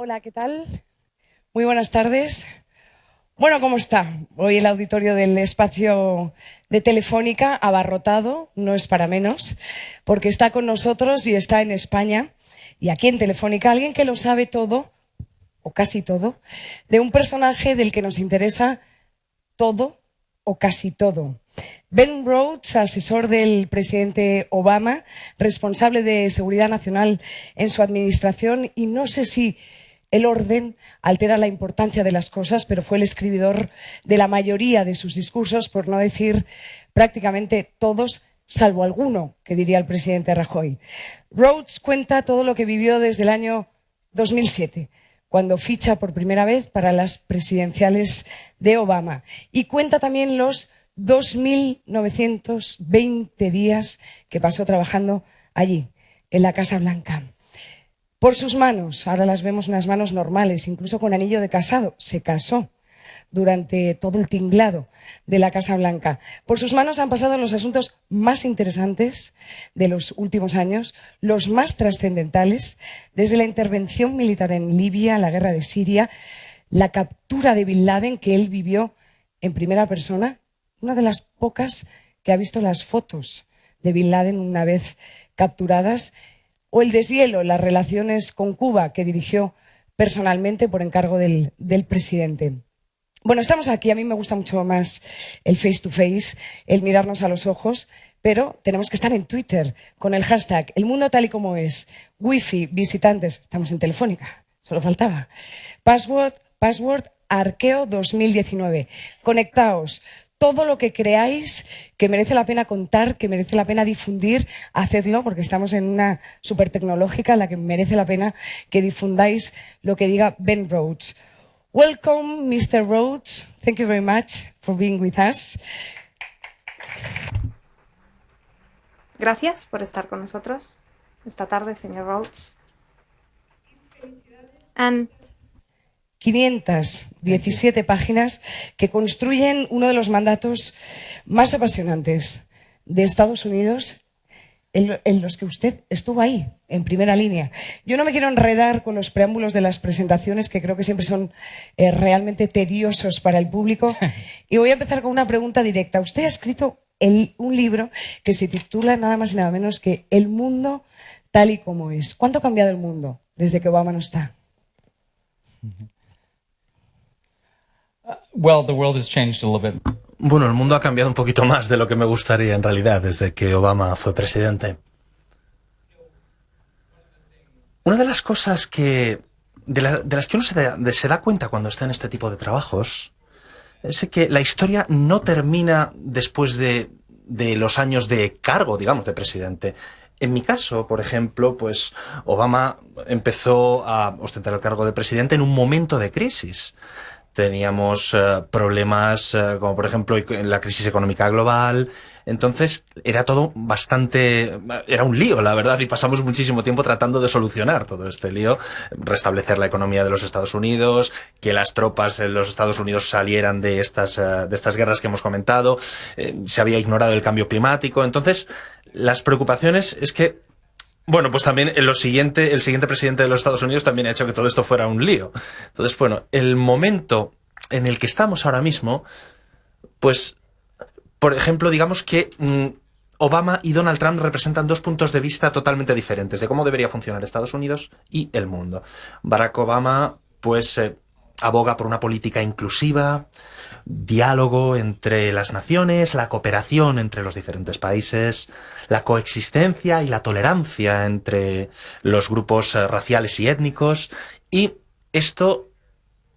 Hola, ¿qué tal? Muy buenas tardes. Bueno, ¿cómo está? Hoy el auditorio del espacio de Telefónica abarrotado, no es para menos, porque está con nosotros y está en España y aquí en Telefónica alguien que lo sabe todo, o casi todo, de un personaje del que nos interesa todo o casi todo. Ben Rhodes, asesor del presidente Obama, responsable de seguridad nacional en su administración, y no sé si el orden altera la importancia de las cosas, pero fue el escribidor de la mayoría de sus discursos, por no decir prácticamente todos, salvo alguno, que diría el presidente Rajoy. Rhodes cuenta todo lo que vivió desde el año 2007, cuando ficha por primera vez para las presidenciales de Obama, y cuenta también los 2.920 días que pasó trabajando allí, en la Casa Blanca. Por sus manos, ahora las vemos unas manos normales, incluso con anillo de casado, se casó durante todo el tinglado de la Casa Blanca. Por sus manos han pasado los asuntos más interesantes de los últimos años, los más trascendentales, desde la intervención militar en Libia, la guerra de Siria, la captura de Bin Laden, que él vivió en primera persona, una de las pocas que ha visto las fotos de Bin Laden una vez capturadas, o el deshielo, las relaciones con Cuba, que dirigió personalmente por encargo del presidente. Bueno, estamos aquí, a mí me gusta mucho más el face to face, el mirarnos a los ojos, pero tenemos que estar en Twitter con el hashtag El Mundo Tal y Como Es, Wi-Fi, visitantes, estamos en Telefónica, solo faltaba, password Arqueo 2019. Conectaos. Todo lo que creáis que merece la pena contar, que merece la pena difundir, hacedlo, porque estamos en una super tecnológica en la que merece la pena que difundáis lo que diga Ben Rhodes. Welcome, Mr. Rhodes. Thank you very much for being with us. Gracias por estar con nosotros esta tarde, señor Rhodes. 517 páginas que construyen uno de los mandatos más apasionantes de Estados Unidos, en los que usted estuvo ahí, en primera línea. Yo no me quiero enredar con los preámbulos de las presentaciones, que creo que siempre son realmente tediosos para el público, y voy a empezar con una pregunta directa. Usted ha escrito un libro que se titula nada más y nada menos que El Mundo Tal y Como Es. ¿Cuánto ha cambiado el mundo desde que Obama no está? Well, the world has changed a little bit. Bueno, el mundo ha cambiado un poquito más de lo que me gustaría en realidad desde que Obama fue presidente. Una de las cosas de las que uno se da cuenta cuando está en este tipo de trabajos es que la historia no termina después de los años de cargo, digamos, de presidente. En mi caso, por ejemplo, pues Obama empezó a ostentar el cargo de presidente en un momento de crisis. Teníamos problemas como por ejemplo la crisis económica global. Entonces era todo era un lío, la verdad, y pasamos muchísimo tiempo tratando de solucionar todo este lío, restablecer la economía de los Estados Unidos, que las tropas en los Estados Unidos salieran de estas guerras que hemos comentado, se había ignorado el cambio climático. Entonces las preocupaciones es que bueno, pues también el siguiente presidente de los Estados Unidos también ha hecho que todo esto fuera un lío. Entonces, bueno, el momento en el que estamos ahora mismo, pues, por ejemplo, digamos que Obama y Donald Trump representan dos puntos de vista totalmente diferentes de cómo debería funcionar Estados Unidos y el mundo. Barack Obama, pues, aboga por una política inclusiva, diálogo entre las naciones, la cooperación entre los diferentes países, la coexistencia y la tolerancia entre los grupos raciales y étnicos. Y esto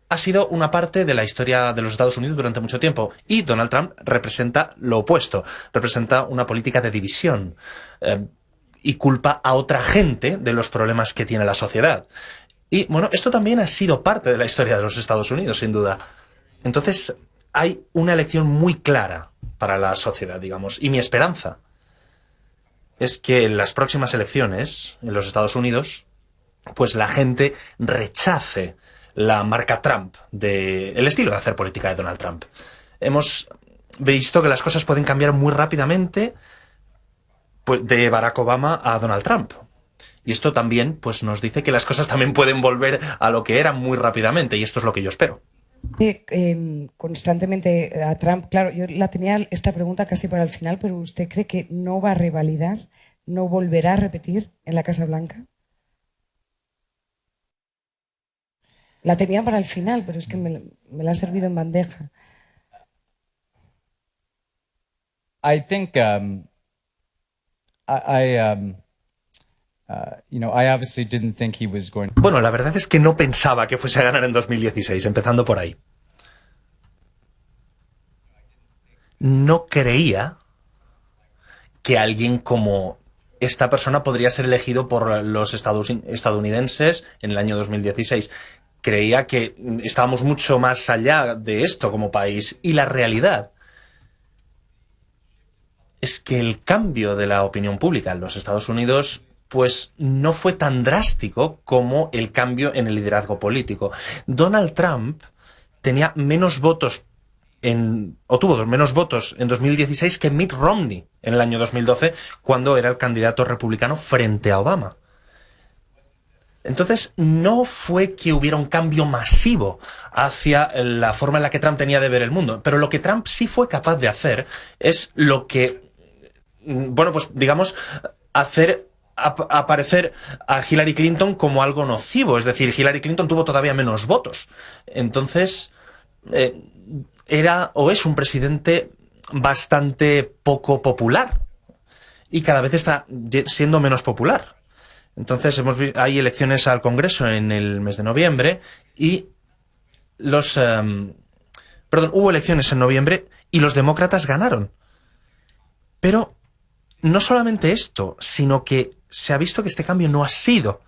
ha sido una parte de la historia de los Estados Unidos durante mucho tiempo. Y Donald Trump representa lo opuesto, representa una política de división y culpa a otra gente de los problemas que tiene la sociedad. Y bueno, esto también ha sido parte de la historia de los Estados Unidos, sin duda. Entonces, hay una elección muy clara para la sociedad, digamos. Y mi esperanza es que en las próximas elecciones en los Estados Unidos, pues la gente rechace la marca Trump, el estilo de hacer política de Donald Trump. Hemos visto que las cosas pueden cambiar muy rápidamente, pues, de Barack Obama a Donald Trump. Y esto también pues, nos dice que las cosas también pueden volver a lo que eran muy rápidamente, y esto es lo que yo espero. Constantemente a Trump, claro, yo la tenía esta pregunta casi para el final, pero ¿usted cree que no va a revalidar, no volverá a repetir en la Casa Blanca? La tenía para el final, pero es que me la ha servido en bandeja. I think I obviously didn't think he was going. Bueno, la verdad es que no pensaba que fuese a ganar en 2016, empezando por ahí. No creía que alguien como esta persona podría ser elegido por los estadounidenses en el año 2016. Creía que estábamos mucho más allá de esto como país. Y la realidad es que el cambio de la opinión pública en los Estados Unidos pues no fue tan drástico como el cambio en el liderazgo político. Donald Trump tenía menos votos tuvo menos votos en 2016 que Mitt Romney en el año 2012, cuando era el candidato republicano frente a Obama. Entonces, no fue que hubiera un cambio masivo hacia la forma en la que Trump tenía de ver el mundo, pero lo que Trump sí fue capaz de hacer es lo que, bueno, pues digamos, hacer aparecer a Hillary Clinton como algo nocivo. Es decir, Hillary Clinton tuvo todavía menos votos. Entonces, era o es un presidente bastante poco popular y cada vez está siendo menos popular. Entonces hay elecciones al Congreso en el mes de noviembre y hubo elecciones en noviembre y los demócratas ganaron. Pero no solamente esto, sino que se ha visto que este cambio no ha sido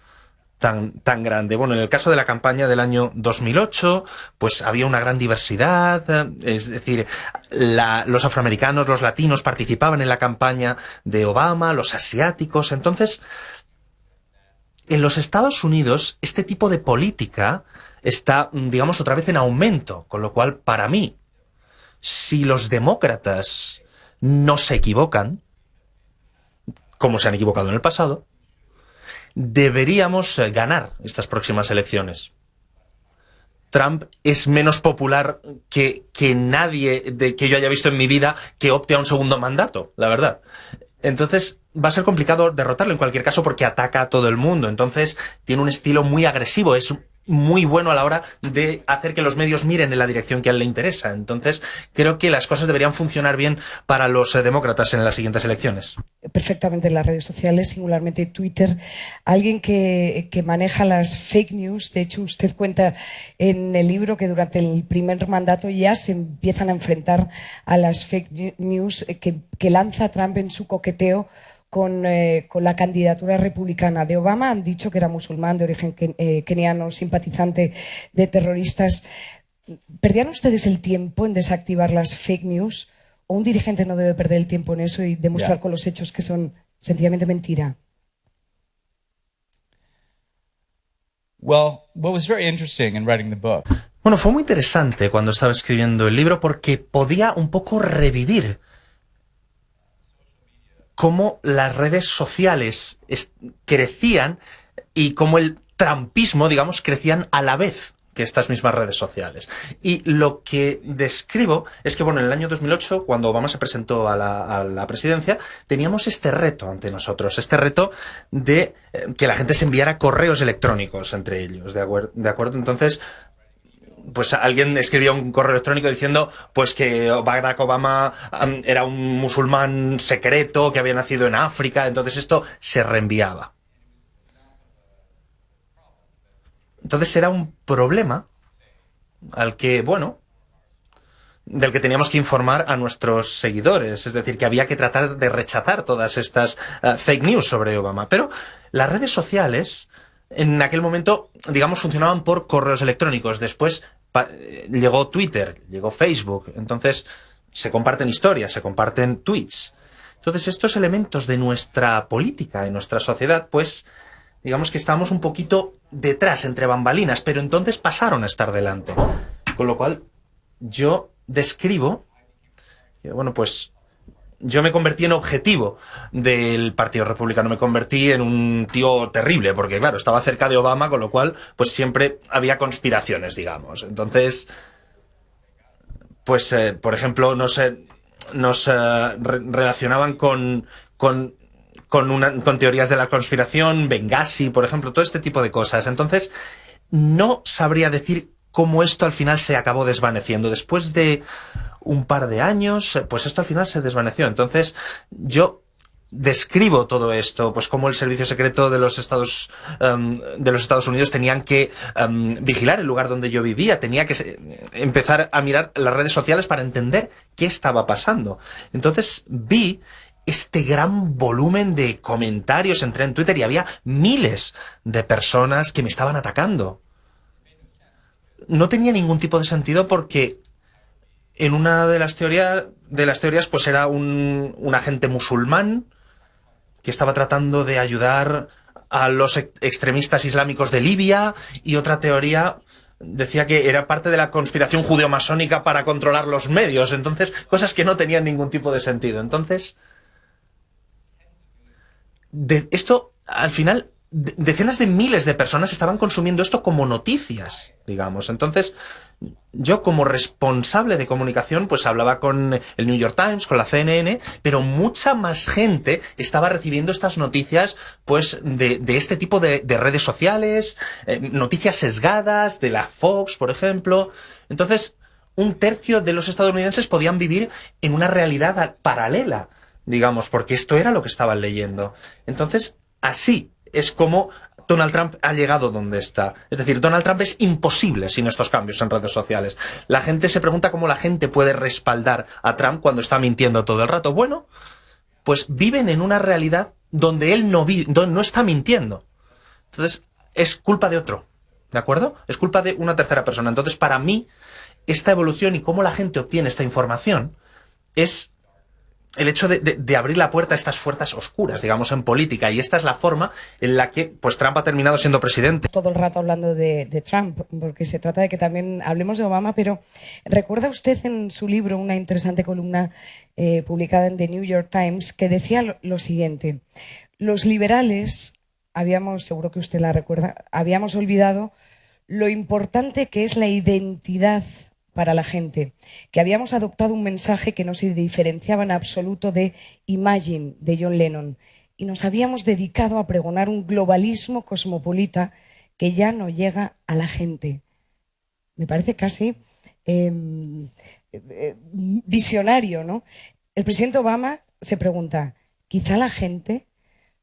tan grande. Bueno, en el caso de la campaña del año 2008, pues había una gran diversidad, es decir, los afroamericanos, los latinos participaban en la campaña de Obama, los asiáticos. Entonces, en los Estados Unidos, este tipo de política está, digamos, otra vez en aumento, con lo cual, para mí, si los demócratas no se equivocan, como se han equivocado en el pasado, deberíamos ganar estas próximas elecciones. Trump es menos popular que nadie que yo haya visto en mi vida que opte a un segundo mandato, la verdad. Entonces, va a ser complicado derrotarlo en cualquier caso porque ataca a todo el mundo. Entonces, tiene un estilo muy agresivo, es muy bueno a la hora de hacer que los medios miren en la dirección que a él le interesa. Entonces, creo que las cosas deberían funcionar bien para los demócratas en las siguientes elecciones. Perfectamente en las redes sociales, singularmente Twitter. Alguien que maneja las fake news. De hecho, usted cuenta en el libro que durante el primer mandato ya se empiezan a enfrentar a las fake news que lanza Trump en su coqueteo con la candidatura republicana de Obama. Han dicho que era musulmán de origen keniano, simpatizante de terroristas. ¿Perdían ustedes el tiempo en desactivar las fake news? ¿O un dirigente no debe perder el tiempo en eso y demostrar con los hechos que son sencillamente mentira? Well, what was very interesting in writing the book. Bueno, fue muy interesante cuando estaba escribiendo el libro porque podía un poco revivir cómo las redes sociales crecían y cómo el trumpismo, digamos, crecían a la vez que estas mismas redes sociales. Y lo que describo es que, bueno, en el año 2008, cuando Obama se presentó a la presidencia, teníamos este reto ante nosotros, este reto de que la gente se enviara correos electrónicos entre ellos, ¿de acuerdo? Entonces, pues alguien escribió un correo electrónico diciendo pues que Barack Obama era un musulmán secreto que había nacido en África. Entonces esto se reenviaba. Entonces era un problema al que, bueno, del que teníamos que informar a nuestros seguidores. Es decir, que había que tratar de rechazar todas estas fake news sobre Obama. Pero las redes sociales en aquel momento, digamos, funcionaban por correos electrónicos. Después llegó Twitter, llegó Facebook. Entonces se comparten historias, se comparten tweets. Entonces estos elementos de nuestra política, de nuestra sociedad, pues digamos que estábamos un poquito detrás, entre bambalinas, pero entonces pasaron a estar delante. Con lo cual yo describo, bueno, pues yo me convertí en objetivo del Partido Republicano, me convertí en un tío terrible, porque claro, estaba cerca de Obama, con lo cual pues siempre había conspiraciones, digamos. Entonces, pues, por ejemplo, nos relacionaban con teorías de la conspiración, Benghazi, por ejemplo, todo este tipo de cosas. Entonces, no sabría decir cómo esto al final se acabó desvaneciendo. Después de un par de años, pues esto al final se desvaneció. Entonces, yo describo todo esto, pues cómo el servicio secreto de los Estados Unidos tenían que vigilar el lugar donde yo vivía, tenía que empezar a mirar las redes sociales para entender qué estaba pasando. Entonces vi este gran volumen de comentarios, entré en Twitter y había miles de personas que me estaban atacando. No tenía ningún tipo de sentido porque en una de las teorías pues era un agente musulmán que estaba tratando de ayudar a los extremistas islámicos de Libia, y otra teoría decía que era parte de la conspiración judeo-masónica para controlar los medios. Entonces, cosas que no tenían ningún tipo de sentido. Entonces, esto, al final, decenas de miles de personas estaban consumiendo esto como noticias, digamos. Entonces, yo como responsable de comunicación, pues hablaba con el New York Times, con la CNN, pero mucha más gente estaba recibiendo estas noticias, pues, de este tipo de redes sociales, noticias sesgadas, de la Fox, por ejemplo. Entonces, un tercio de los estadounidenses podían vivir en una realidad paralela, digamos, porque esto era lo que estaban leyendo. Entonces, así es como Donald Trump ha llegado donde está. Es decir, Donald Trump es imposible sin estos cambios en redes sociales. La gente se pregunta cómo la gente puede respaldar a Trump cuando está mintiendo todo el rato. Bueno, pues viven en una realidad donde él no está mintiendo. Entonces, es culpa de otro, ¿de acuerdo? Es culpa de una tercera persona. Entonces, para mí, esta evolución y cómo la gente obtiene esta información es el hecho de abrir la puerta a estas fuerzas oscuras, digamos, en política. Y esta es la forma en la que pues Trump ha terminado siendo presidente. Todo el rato hablando de Trump, porque se trata de que también hablemos de Obama, pero ¿recuerda usted en su libro una interesante columna publicada en The New York Times que decía lo siguiente? Los liberales, seguro que usted la recuerda, habíamos olvidado lo importante que es la identidad para la gente, que habíamos adoptado un mensaje que no se diferenciaba en absoluto de Imagine, de John Lennon, y nos habíamos dedicado a pregonar un globalismo cosmopolita que ya no llega a la gente. Me parece casi visionario, ¿no? El presidente Obama se pregunta, quizá la gente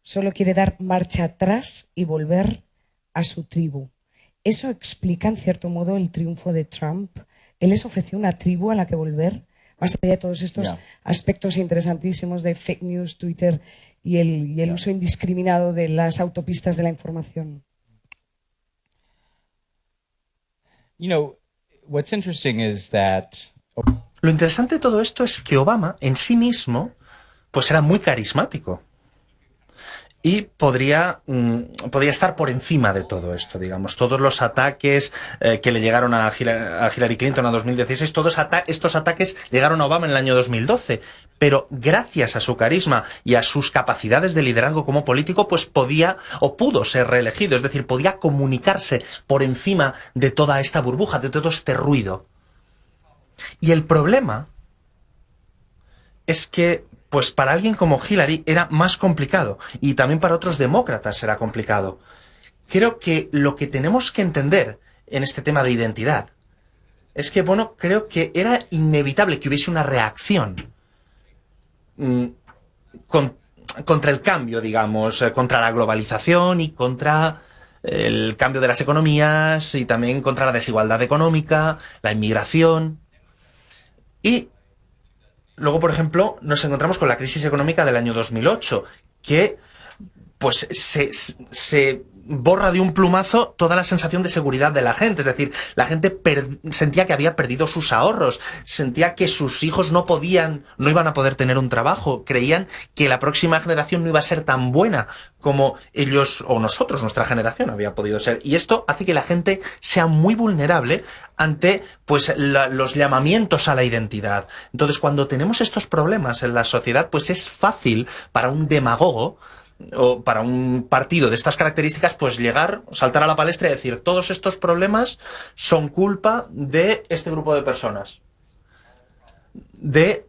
solo quiere dar marcha atrás y volver a su tribu. Eso explica, en cierto modo, el triunfo de Trump. Él les ofreció una tribu a la que volver, más allá de todos estos aspectos interesantísimos de fake news, Twitter y el uso indiscriminado de las autopistas de la información. You know, what's interesting is that Lo interesante de todo esto es que Obama en sí mismo pues era muy carismático. Y podría estar por encima de todo esto, digamos. Todos los ataques que le llegaron a Hillary Clinton en 2016, todos estos ataques llegaron a Obama en el año 2012. Pero gracias a su carisma y a sus capacidades de liderazgo como político, pues podía o pudo ser reelegido. Es decir, podía comunicarse por encima de toda esta burbuja, de todo este ruido. Y el problema es que pues para alguien como Hillary era más complicado, y también para otros demócratas era complicado. Creo que lo que tenemos que entender en este tema de identidad es que, bueno, creo que era inevitable que hubiese una reacción contra el cambio, digamos, contra la globalización y contra el cambio de las economías y también contra la desigualdad económica, la inmigración. Y luego, por ejemplo, nos encontramos con la crisis económica del año 2008, que pues se borra de un plumazo toda la sensación de seguridad de la gente. Es decir, la gente sentía que había perdido sus ahorros, sentía que sus hijos no iban a poder tener un trabajo, creían que la próxima generación no iba a ser tan buena como ellos o nosotros, nuestra generación, había podido ser. Y esto hace que la gente sea muy vulnerable ante pues los llamamientos a la identidad. Entonces, cuando tenemos estos problemas en la sociedad, pues es fácil para un demagogo o para un partido de estas características, pues saltar a la palestra y decir, todos estos problemas son culpa de este grupo de personas, de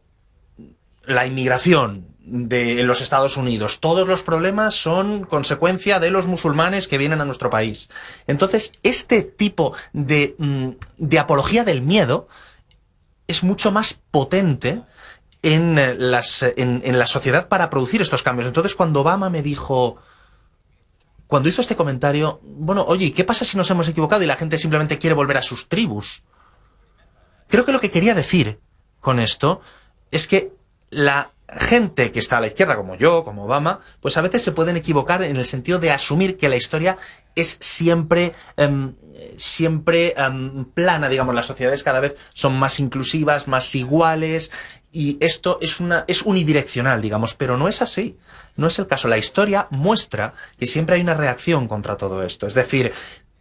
la inmigración en los Estados Unidos. Todos los problemas son consecuencia de los musulmanes que vienen a nuestro país. Entonces, este tipo de apología del miedo es mucho más potente en la sociedad para producir estos cambios. Entonces, cuando Obama cuando hizo este comentario, bueno, oye, ¿qué pasa si nos hemos equivocado y la gente simplemente quiere volver a sus tribus? Creo que lo que quería decir con esto es que la gente que está a la izquierda, como yo, como Obama, pues a veces se pueden equivocar en el sentido de asumir que la historia es siempre plana, digamos. Las sociedades cada vez son más inclusivas, más iguales, y esto es unidireccional, digamos, pero no es así. No es el caso. La historia muestra que siempre hay una reacción contra todo esto. Es decir,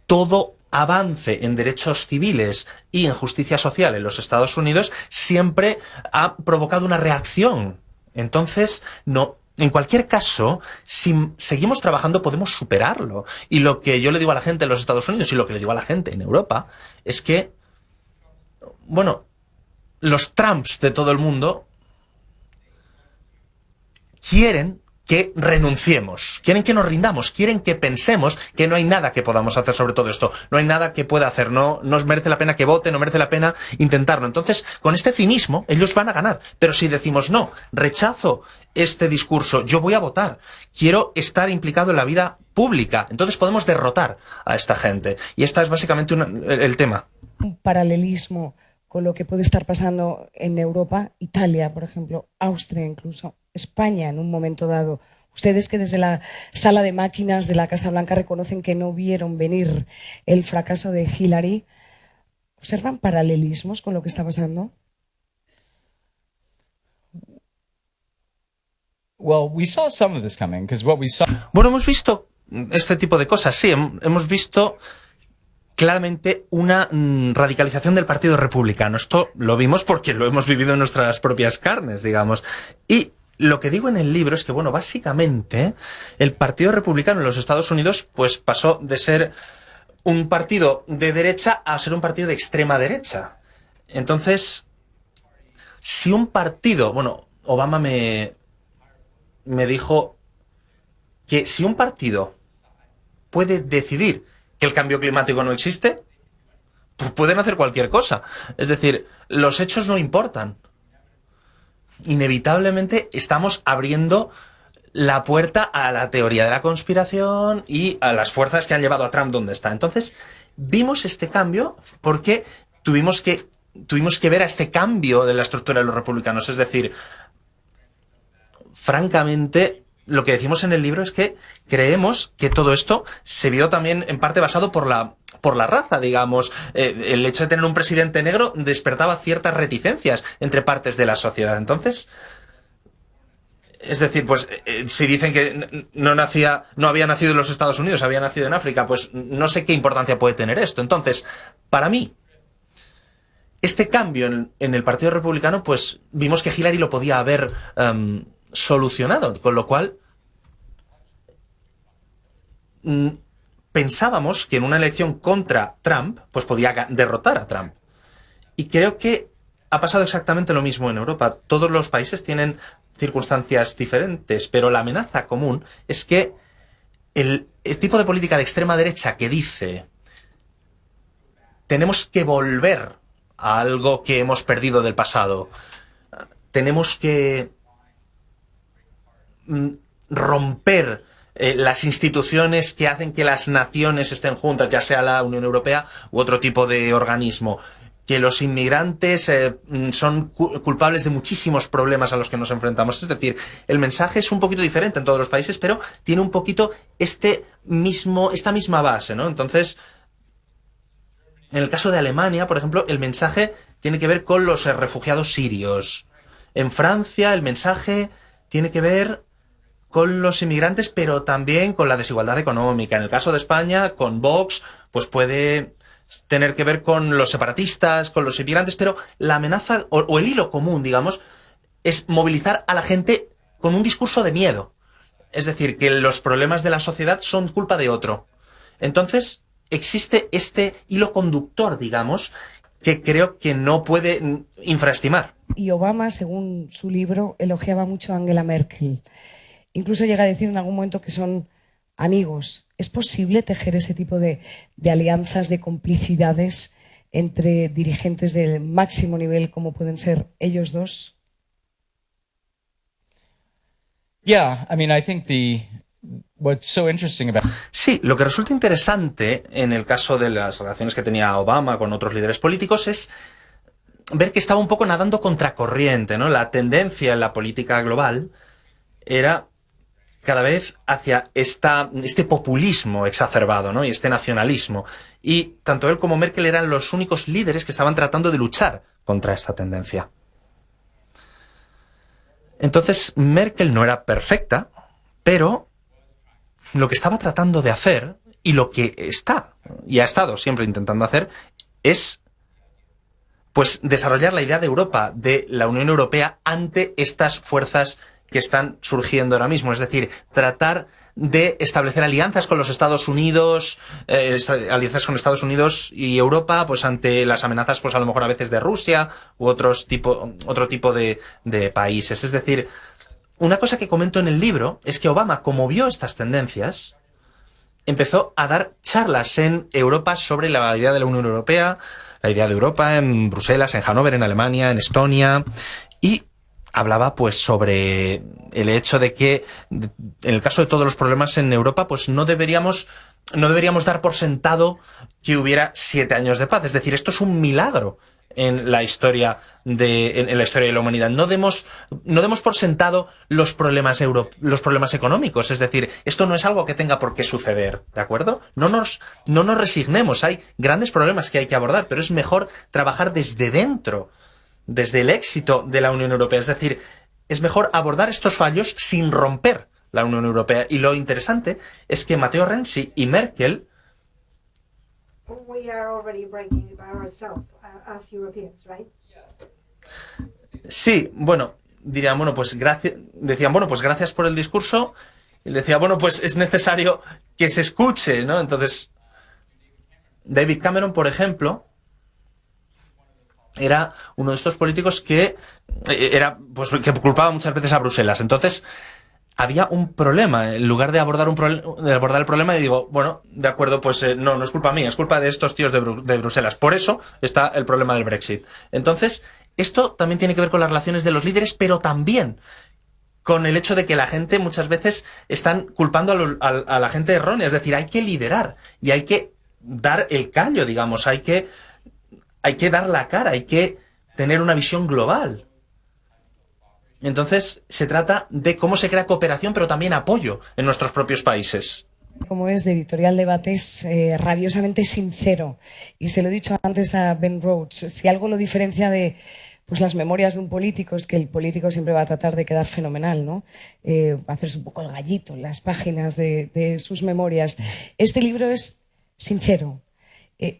todo avance en derechos civiles y en justicia social en los Estados Unidos siempre ha provocado una reacción. Entonces, no. En cualquier caso, si seguimos trabajando podemos superarlo. Y lo que yo le digo a la gente en los Estados Unidos y lo que le digo a la gente en Europa es que, bueno, los Trumps de todo el mundo quieren que renunciemos, quieren que nos rindamos, quieren que pensemos que no hay nada que podamos hacer sobre todo esto, no hay nada que pueda hacer, no merece la pena que vote, no merece la pena intentarlo. Entonces, con este cinismo, ellos van a ganar. Pero si decimos, no, rechazo este discurso, yo voy a votar, quiero estar implicado en la vida pública, entonces podemos derrotar a esta gente. Y esta es básicamente el tema. Un paralelismo con lo que puede estar pasando en Europa, Italia, por ejemplo, Austria incluso, España en un momento dado. Ustedes que desde la sala de máquinas de la Casa Blanca reconocen que no vieron venir el fracaso de Hillary, ¿observan paralelismos con lo que está pasando? Well, we saw some of this coming because what we saw. Bueno, hemos visto este tipo de cosas, sí, hemos visto claramente una radicalización del Partido Republicano. Esto lo vimos porque lo hemos vivido en nuestras propias carnes, digamos. Y lo que digo en el libro es que, bueno, básicamente el Partido Republicano en los Estados Unidos pues pasó de ser un partido de derecha a ser un partido de extrema derecha. Entonces, si un partido... Bueno, Obama me dijo que si un partido puede decidir que el cambio climático no existe, pues pueden hacer cualquier cosa. Es decir, los hechos no importan. Inevitablemente estamos abriendo la puerta a la teoría de la conspiración y a las fuerzas que han llevado a Trump donde está. Entonces, vimos este cambio porque tuvimos que ver a este cambio de la estructura de los republicanos. Es decir, francamente, lo que decimos en el libro es que creemos que todo esto se vio también en parte basado por la raza, digamos. El hecho de tener un presidente negro despertaba ciertas reticencias entre partes de la sociedad. Entonces, es decir, pues si dicen que no había nacido en los Estados Unidos, había nacido en África, pues no sé qué importancia puede tener esto. Entonces, para mí, este cambio en el Partido Republicano, pues vimos que Hillary lo podía haber solucionado, con lo cual pensábamos que en una elección contra Trump pues podía derrotar a Trump. Y creo que ha pasado exactamente lo mismo en Europa. Todos los países tienen circunstancias diferentes, pero la amenaza común es que el tipo de política de extrema derecha que dice tenemos que volver a algo que hemos perdido del pasado, tenemos que romper las instituciones que hacen que las naciones estén juntas, ya sea la Unión Europea u otro tipo de organismo. que los inmigrantes son culpables de muchísimos problemas a los que nos enfrentamos. Es decir, el mensaje es un poquito diferente en todos los países, pero tiene un poquito esta misma base, ¿no? Entonces, en el caso de Alemania, por ejemplo, el mensaje tiene que ver con los refugiados sirios. En Francia, el mensaje tiene que ver con los inmigrantes, pero también con la desigualdad económica. En el caso de España, con Vox, pues puede tener que ver con los separatistas, con los inmigrantes, pero la amenaza o el hilo común, digamos, es movilizar a la gente con un discurso de miedo. Es decir, que los problemas de la sociedad son culpa de otro. Entonces, existe este hilo conductor, digamos, que creo que no puede infraestimar. Y Obama, según su libro, elogiaba mucho a Angela Merkel. Incluso llega a decir en algún momento que son amigos. ¿Es posible tejer ese tipo de alianzas, de complicidades entre dirigentes del máximo nivel como pueden ser ellos dos? Yeah, I mean, I think what's so interesting about Sí, lo que resulta interesante en el caso de las relaciones que tenía Obama con otros líderes políticos es ver que estaba un poco nadando contracorriente, ¿no? La tendencia en la política global era cada vez hacia este populismo exacerbado, ¿no? Y este nacionalismo. Y tanto él como Merkel eran los únicos líderes que estaban tratando de luchar contra esta tendencia. Entonces, Merkel no era perfecta, pero lo que estaba tratando de hacer, y lo que está, y ha estado siempre intentando hacer, es pues desarrollar la idea de Europa, de la Unión Europea, ante estas fuerzas que están surgiendo ahora mismo. Es decir, tratar de establecer alianzas con los Estados Unidos, alianzas con Estados Unidos y Europa, pues ante las amenazas, pues a lo mejor a veces de Rusia u otro tipo de países. Es decir, una cosa que comento en el libro es que Obama, como vio estas tendencias, empezó a dar charlas en Europa sobre la idea de la Unión Europea, la idea de Europa en Bruselas, en Hannover, en Alemania, en Estonia, y hablaba pues sobre el hecho de que en el caso de todos los problemas en Europa pues no deberíamos dar por sentado que hubiera 7 años de paz. Es decir, esto es un milagro en la historia de la humanidad. No demos por sentado los problemas económicos. Es decir, esto no es algo que tenga por qué suceder, ¿de acuerdo? No nos resignemos. Hay grandes problemas que hay que abordar, pero es mejor trabajar desde dentro, desde el éxito de la Unión Europea. Es decir, es mejor abordar estos fallos sin romper la Unión Europea. Y lo interesante es que Matteo Renzi y Merkel we are already breaking it by ourselves as Europeans, right? Sí, bueno, decían, bueno, pues gracias por el discurso. Y decía, bueno, pues es necesario que se escuche, ¿no? Entonces, David Cameron, por ejemplo, era uno de estos políticos que que culpaba muchas veces a Bruselas. Entonces, había un problema. En lugar de abordar el problema, y digo, bueno, de acuerdo, pues no es culpa mía, es culpa de estos tíos de Bruselas. Por eso está el problema del Brexit. Entonces, esto también tiene que ver con las relaciones de los líderes, pero también con el hecho de que la gente muchas veces están culpando a la gente errónea. Es decir, hay que liderar y hay que dar el callo, digamos, hay que dar la cara, hay que tener una visión global. Entonces, se trata de cómo se crea cooperación, pero también apoyo en nuestros propios países. Como es de Editorial Debates, rabiosamente sincero. Y se lo he dicho antes a Ben Rhodes, si algo lo diferencia de pues las memorias de un político, es que el político siempre va a tratar de quedar fenomenal, ¿no? Hacerse un poco el gallito en las páginas de sus memorias. Este libro es sincero,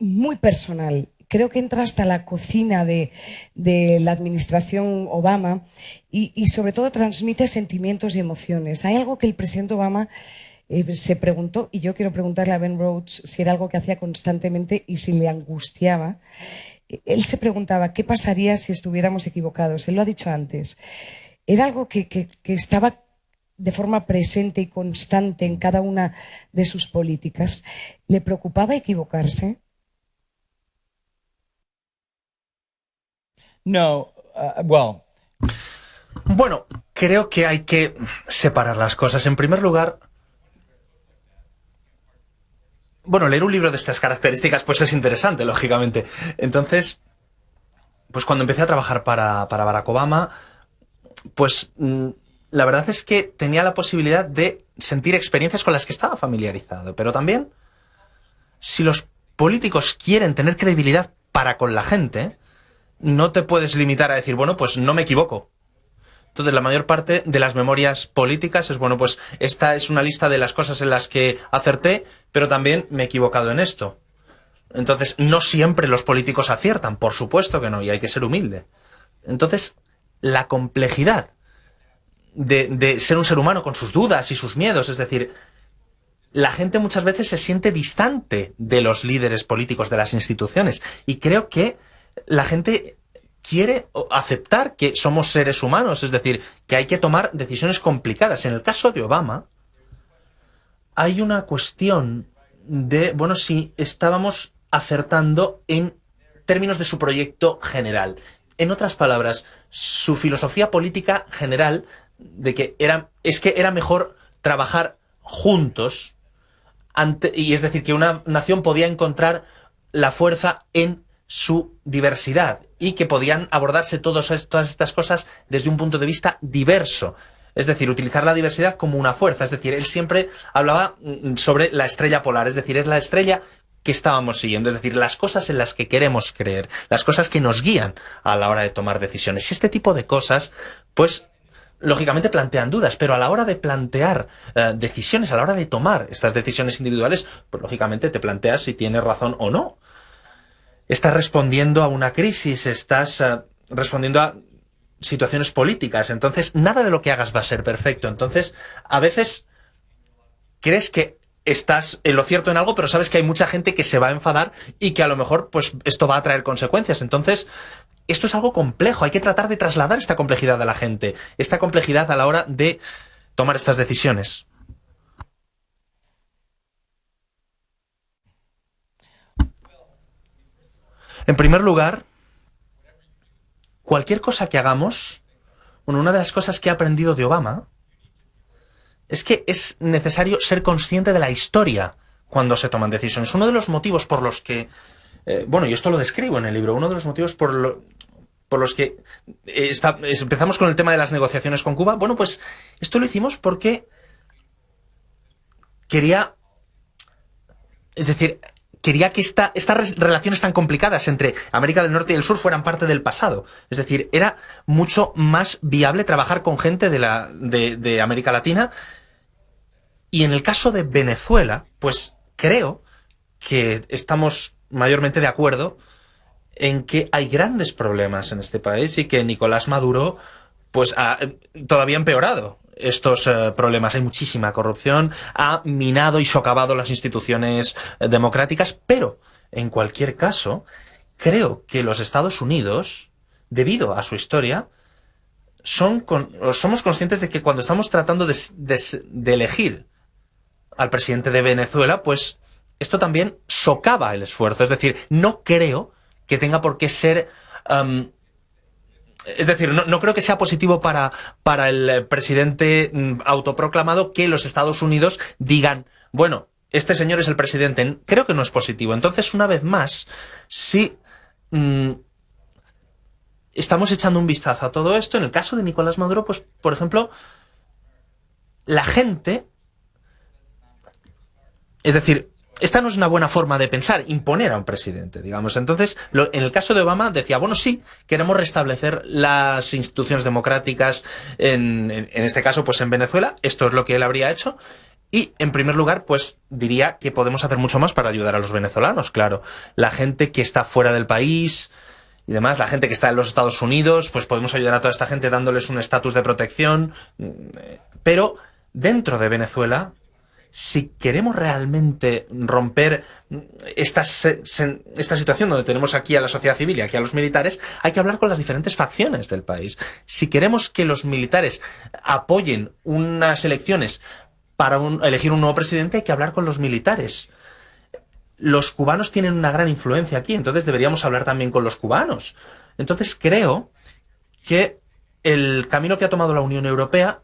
muy personal. Creo que entra hasta la cocina de la administración Obama y sobre todo transmite sentimientos y emociones. Hay algo que el presidente Obama se preguntó, y yo quiero preguntarle a Ben Rhodes si era algo que hacía constantemente y si le angustiaba. Él se preguntaba, ¿qué pasaría si estuviéramos equivocados? Él lo ha dicho antes. Era algo que estaba de forma presente y constante en cada una de sus políticas. ¿Le preocupaba equivocarse? No, Bueno, creo que hay que separar las cosas. En primer lugar, bueno, leer un libro de estas características pues es interesante, lógicamente. Entonces, pues cuando empecé a trabajar para Barack Obama, pues la verdad es que tenía la posibilidad de sentir experiencias con las que estaba familiarizado. Pero también, si los políticos quieren tener credibilidad para con la gente, no te puedes limitar a decir, bueno, pues no me equivoco. Entonces, la mayor parte de las memorias políticas es, bueno, pues esta es una lista de las cosas en las que acerté, pero también me he equivocado en esto. Entonces, no siempre los políticos aciertan, por supuesto que no, y hay que ser humilde. Entonces, la complejidad de ser un ser humano con sus dudas y sus miedos, es decir, la gente muchas veces se siente distante de los líderes políticos, de las instituciones, y creo que la gente quiere aceptar que somos seres humanos, es decir, que hay que tomar decisiones complicadas. En el caso de Obama, hay una cuestión de, bueno, si estábamos acertando en términos de su proyecto general. En otras palabras, su filosofía política general de que era mejor trabajar juntos, y es decir, que una nación podía encontrar la fuerza en su diversidad y que podían abordarse todas estas cosas desde un punto de vista diverso. Es decir, utilizar la diversidad como una fuerza. Es decir, él siempre hablaba sobre la estrella polar, es decir, es la estrella que estábamos siguiendo, es decir, las cosas en las que queremos creer, las cosas que nos guían a la hora de tomar decisiones. Y este tipo de cosas, pues, lógicamente plantean dudas, pero a la hora de plantear decisiones, a la hora de tomar estas decisiones individuales, pues lógicamente te planteas si tienes razón o no. Estás respondiendo a una crisis, estás respondiendo a situaciones políticas, entonces nada de lo que hagas va a ser perfecto. Entonces, a veces crees que estás en lo cierto en algo, pero sabes que hay mucha gente que se va a enfadar y que a lo mejor pues esto va a traer consecuencias. Entonces, esto es algo complejo, hay que tratar de trasladar esta complejidad a la gente, esta complejidad a la hora de tomar estas decisiones. En primer lugar, cualquier cosa que hagamos, bueno, una de las cosas que he aprendido de Obama es que es necesario ser consciente de la historia cuando se toman decisiones. Uno de los motivos por los que, bueno, y esto lo describo en el libro, uno de los motivos por los que empezamos con el tema de las negociaciones con Cuba, bueno, pues esto lo hicimos porque quería que estas relaciones tan complicadas entre América del Norte y el Sur fueran parte del pasado. Es decir, era mucho más viable trabajar con gente de América Latina. Y en el caso de Venezuela, pues creo que estamos mayormente de acuerdo en que hay grandes problemas en este país y que Nicolás Maduro pues ha todavía empeorado estos problemas. Hay muchísima corrupción, ha minado y socavado las instituciones democráticas, pero en cualquier caso, creo que los Estados Unidos, debido a su historia, somos conscientes de que cuando estamos tratando de elegir al presidente de Venezuela, pues esto también socava el esfuerzo. Es decir, no creo que tenga por qué ser... es decir, no creo que sea positivo para el presidente autoproclamado que los Estados Unidos digan, bueno, este señor es el presidente. Creo que no es positivo. Entonces, una vez más, si estamos echando un vistazo a todo esto, en el caso de Nicolás Maduro, pues, por ejemplo, la gente... Es decir, esta no es una buena forma de pensar, imponer a un presidente, digamos. Entonces, en el caso de Obama decía, bueno, sí, queremos restablecer las instituciones democráticas, en este caso, pues en Venezuela, esto es lo que él habría hecho. Y, en primer lugar, pues diría que podemos hacer mucho más para ayudar a los venezolanos, claro. La gente que está fuera del país y demás, la gente que está en los Estados Unidos, pues podemos ayudar a toda esta gente dándoles un estatus de protección. Pero, dentro de Venezuela... Si queremos realmente romper esta situación donde tenemos aquí a la sociedad civil y aquí a los militares, hay que hablar con las diferentes facciones del país. Si queremos que los militares apoyen unas elecciones para elegir un nuevo presidente, hay que hablar con los militares. Los cubanos tienen una gran influencia aquí, entonces deberíamos hablar también con los cubanos. Entonces creo que el camino que ha tomado la Unión Europea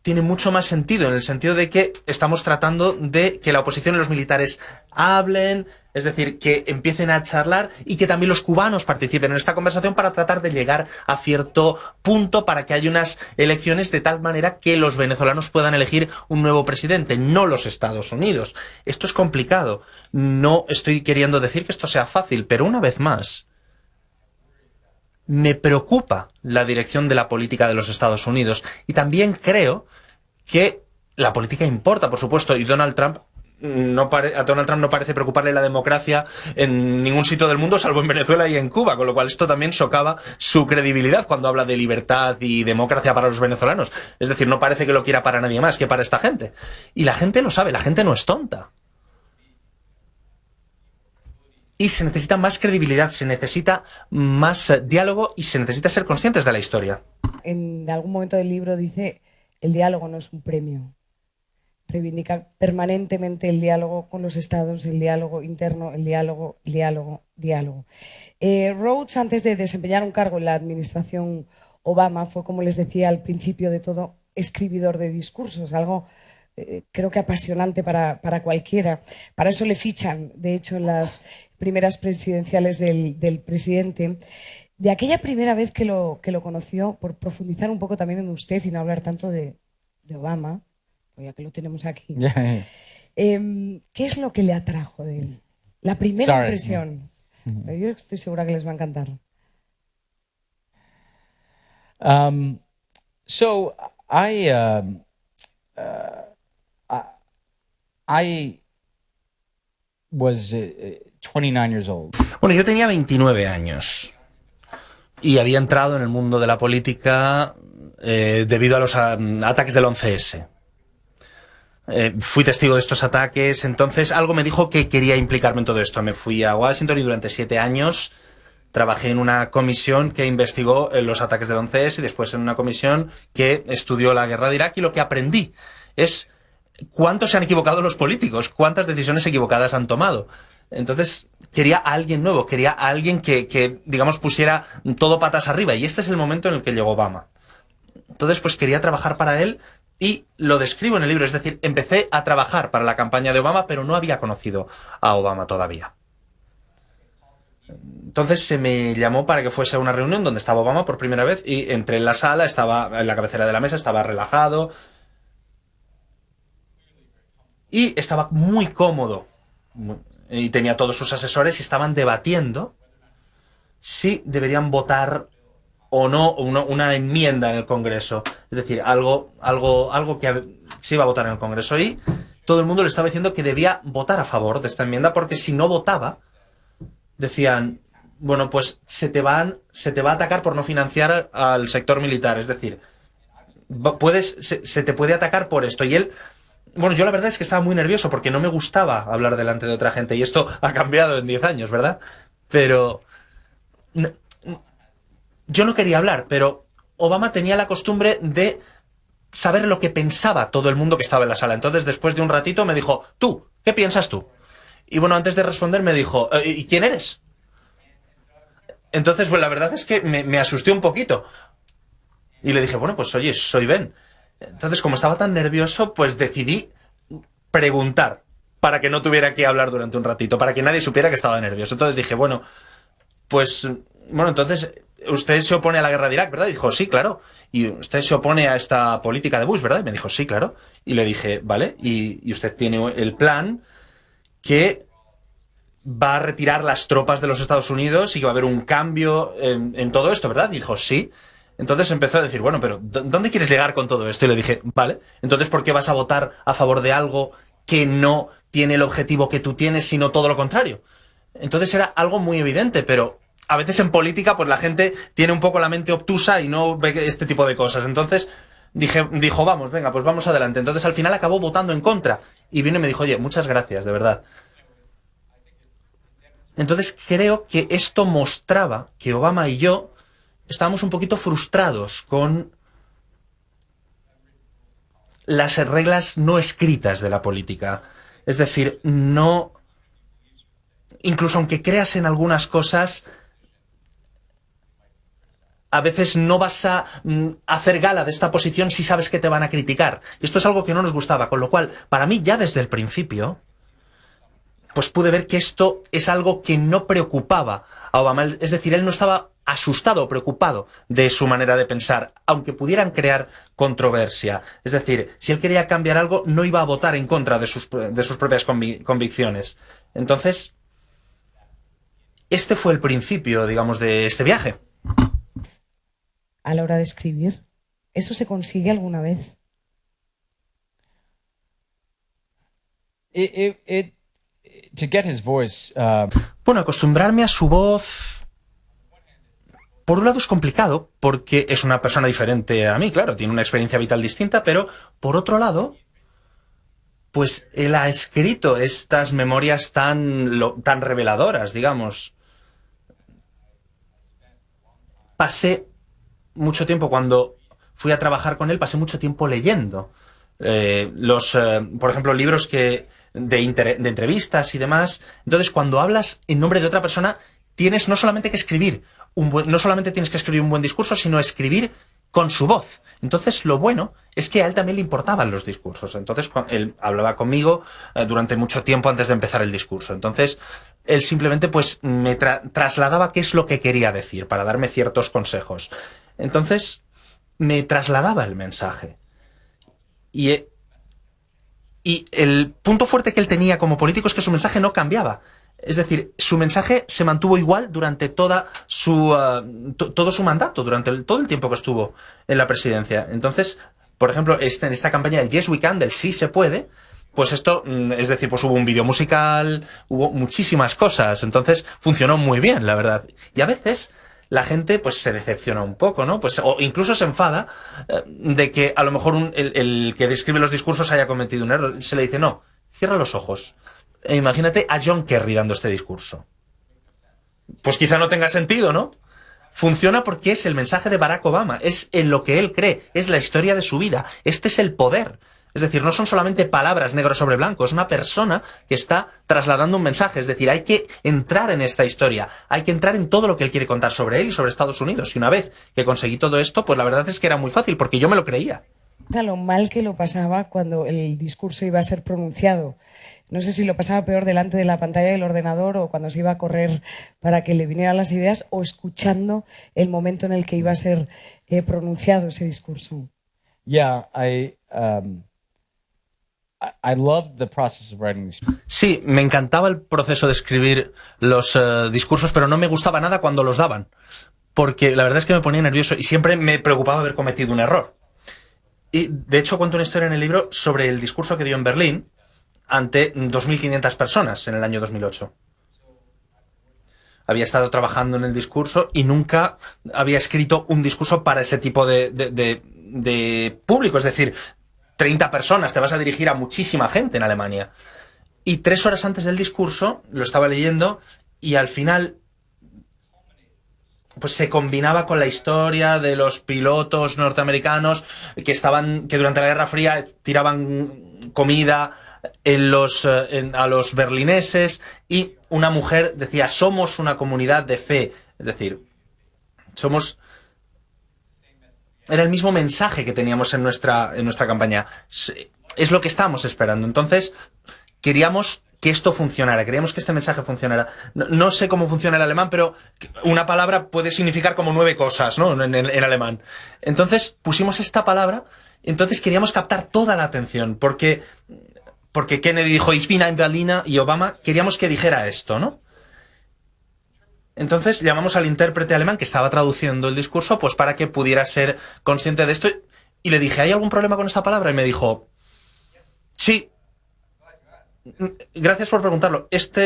tiene mucho más sentido, en el sentido de que estamos tratando de que la oposición y los militares hablen, es decir, que empiecen a charlar y que también los cubanos participen en esta conversación para tratar de llegar a cierto punto para que haya unas elecciones de tal manera que los venezolanos puedan elegir un nuevo presidente, no los Estados Unidos. Esto es complicado. No estoy queriendo decir que esto sea fácil, pero una vez más, me preocupa la dirección de la política de los Estados Unidos y también creo que la política importa, por supuesto, y a Donald Trump no parece preocuparle la democracia en ningún sitio del mundo, salvo en Venezuela y en Cuba, con lo cual esto también socava su credibilidad cuando habla de libertad y democracia para los venezolanos. Es decir, no parece que lo quiera para nadie más que para esta gente. Y la gente lo sabe, la gente no es tonta. Y se necesita más credibilidad, se necesita más diálogo y se necesita ser conscientes de la historia. En algún momento del libro dice, el diálogo no es un premio. Reivindica permanentemente el diálogo con los estados, el diálogo interno, el diálogo. Rhodes, antes de desempeñar un cargo en la administración Obama, fue, como les decía al principio de todo, escribidor de discursos, algo creo que apasionante para cualquiera. Para eso le fichan, de hecho, en las primeras presidenciales del presidente. De aquella primera vez que lo conoció, por profundizar un poco también en usted y no hablar tanto de Obama, pues ya que lo tenemos aquí, ¿qué es lo que le atrajo de él? La primera impresión. Yo estoy segura que les va a encantar. So I was 29 years old. Bueno, yo tenía 29 años y había entrado en el mundo de la política debido a los ataques del 11S. Fui testigo de estos ataques, entonces algo me dijo que quería implicarme en todo esto. Me fui a Washington y durante 7 años trabajé en una comisión que investigó los ataques del 11S y después en una comisión que estudió la guerra de Irak, y lo que aprendí es cuánto se han equivocado los políticos, cuántas decisiones equivocadas han tomado. Entonces quería a alguien nuevo, quería a alguien que digamos, pusiera todo patas arriba, y este es el momento en el que llegó Obama. Entonces, pues quería trabajar para él y lo describo en el libro, es decir, empecé a trabajar para la campaña de Obama, pero no había conocido a Obama todavía. Entonces se me llamó para que fuese a una reunión donde estaba Obama por primera vez y entré en la sala, estaba en la cabecera de la mesa, estaba relajado y estaba muy cómodo. Y tenía todos sus asesores y estaban debatiendo si deberían votar o no una enmienda en el Congreso. Es decir, algo que se iba a votar en el Congreso. Y todo el mundo le estaba diciendo que debía votar a favor de esta enmienda, porque si no votaba, decían, bueno, pues se te va a atacar por no financiar al sector militar. Es decir, se te puede atacar por esto. Y él... Bueno, yo la verdad es que estaba muy nervioso porque no me gustaba hablar delante de otra gente, y esto ha cambiado en 10 años, ¿verdad? Pero... yo no quería hablar, pero Obama tenía la costumbre de saber lo que pensaba todo el mundo que estaba en la sala. Entonces, después de un ratito, me dijo, ¿tú? ¿Qué piensas tú? Y bueno, antes de responder me dijo, ¿y quién eres? Entonces, pues la verdad es que me asusté un poquito. Y le dije, bueno, pues oye, soy Ben. Entonces, como estaba tan nervioso, pues decidí preguntar para que no tuviera que hablar durante un ratito, para que nadie supiera que estaba nervioso. Entonces dije, bueno, entonces usted se opone a la guerra de Irak, ¿verdad? Y dijo, sí, claro. Y usted se opone a esta política de Bush, ¿verdad? Y me dijo, sí, claro. Y le dije, vale, y usted tiene el plan que va a retirar las tropas de los Estados Unidos y que va a haber un cambio en todo esto, ¿verdad? Y dijo, sí. Entonces empezó a decir, bueno, pero ¿dónde quieres llegar con todo esto? Y le dije, vale, entonces ¿por qué vas a votar a favor de algo que no tiene el objetivo que tú tienes, sino todo lo contrario? Entonces era algo muy evidente, pero a veces en política pues la gente tiene un poco la mente obtusa y no ve este tipo de cosas. Entonces dijo, vamos, venga, pues vamos adelante. Entonces al final acabó votando en contra y vino y me dijo, oye, muchas gracias, de verdad. Entonces creo que esto mostraba que Obama y yo estábamos un poquito frustrados con las reglas no escritas de la política. Es decir, no... Incluso aunque creas en algunas cosas, a veces no vas a hacer gala de esta posición si sabes que te van a criticar. Esto es algo que no nos gustaba, con lo cual, para mí, ya desde el principio, pues pude ver que esto es algo que no preocupaba a Obama. Es decir, él no estaba asustado o preocupado de su manera de pensar, aunque pudieran crear controversia. Es decir, si él quería cambiar algo, no iba a votar en contra de sus propias convicciones. Entonces, este fue el principio, digamos, de este viaje. A la hora de escribir, ¿eso se consigue alguna vez? To get his voice, Bueno, acostumbrarme a su voz, por un lado es complicado, porque es una persona diferente a mí, claro, tiene una experiencia vital distinta, pero por otro lado, pues él ha escrito estas memorias tan reveladoras, digamos. Pasé mucho tiempo, cuando fui a trabajar con él, pasé mucho tiempo leyendo. Por ejemplo, libros de entrevistas y demás. Entonces, cuando hablas en nombre de otra persona, tienes no solamente que escribir no solamente tienes que escribir un buen discurso, sino escribir con su voz. Entonces, lo bueno es que a él también le importaban los discursos. Entonces, él hablaba conmigo durante mucho tiempo antes de empezar el discurso. Entonces, él simplemente pues me trasladaba qué es lo que quería decir para darme ciertos consejos. Entonces, me trasladaba el mensaje. Y el punto fuerte que él tenía como político es que su mensaje no cambiaba. Es decir, su mensaje se mantuvo igual durante todo su mandato, durante todo el tiempo que estuvo en la presidencia. Entonces, por ejemplo, en esta campaña del Yes We Can, del Sí se puede, pues esto, es decir, pues hubo un vídeo musical, hubo muchísimas cosas. Entonces, funcionó muy bien, la verdad. Y a veces la gente pues se decepciona un poco, ¿no? Pues, o incluso se enfada de que a lo mejor el que describe los discursos haya cometido un error. Se le dice, no, cierra los ojos. E imagínate a John Kerry dando este discurso. Pues quizá no tenga sentido, ¿no? Funciona porque es el mensaje de Barack Obama, es en lo que él cree, es la historia de su vida, este es el poder. Es decir, no son solamente palabras negro sobre blanco, es una persona que está trasladando un mensaje. Es decir, hay que entrar en esta historia, hay que entrar en todo lo que él quiere contar sobre él y sobre Estados Unidos. Y una vez que conseguí todo esto, pues la verdad es que era muy fácil, porque yo me lo creía. Lo mal que lo pasaba cuando el discurso iba a ser pronunciado. No sé si lo pasaba peor delante de la pantalla del ordenador o cuando se iba a correr para que le vinieran las ideas o escuchando el momento en el que iba a ser pronunciado ese discurso. Yeah, I loved the process of writing these. Sí, me encantaba el proceso de escribir los discursos, pero no me gustaba nada cuando los daban, porque la verdad es que me ponía nervioso y siempre me preocupaba haber cometido un error. Y de hecho cuento una historia en el libro sobre el discurso que dio en Berlín ante 2.500 personas en el año 2008. Había estado trabajando en el discurso y nunca había escrito un discurso para ese tipo de público. Es decir, 30 personas, te vas a dirigir a muchísima gente en Alemania. Y 3 horas antes del discurso, lo estaba leyendo, y al final pues se combinaba con la historia de los pilotos norteamericanos que durante la Guerra Fría tiraban comida a los berlineses, y una mujer decía, somos una comunidad de fe. Es decir, era el mismo mensaje que teníamos en nuestra campaña. Es lo que estábamos esperando. Entonces, queríamos que esto funcionara, queríamos que este mensaje funcionara. No sé cómo funciona el alemán, pero una palabra puede significar como 9 cosas, ¿no? En alemán. Entonces, pusimos esta palabra, entonces queríamos captar toda la atención, porque Kennedy dijo, Ich bin ein Berliner, y Obama queríamos que dijera esto, ¿no? Entonces llamamos al intérprete alemán que estaba traduciendo el discurso, pues para que pudiera ser consciente de esto, y le dije, ¿hay algún problema con esta palabra? Y me dijo, sí. Gracias por preguntarlo. Esto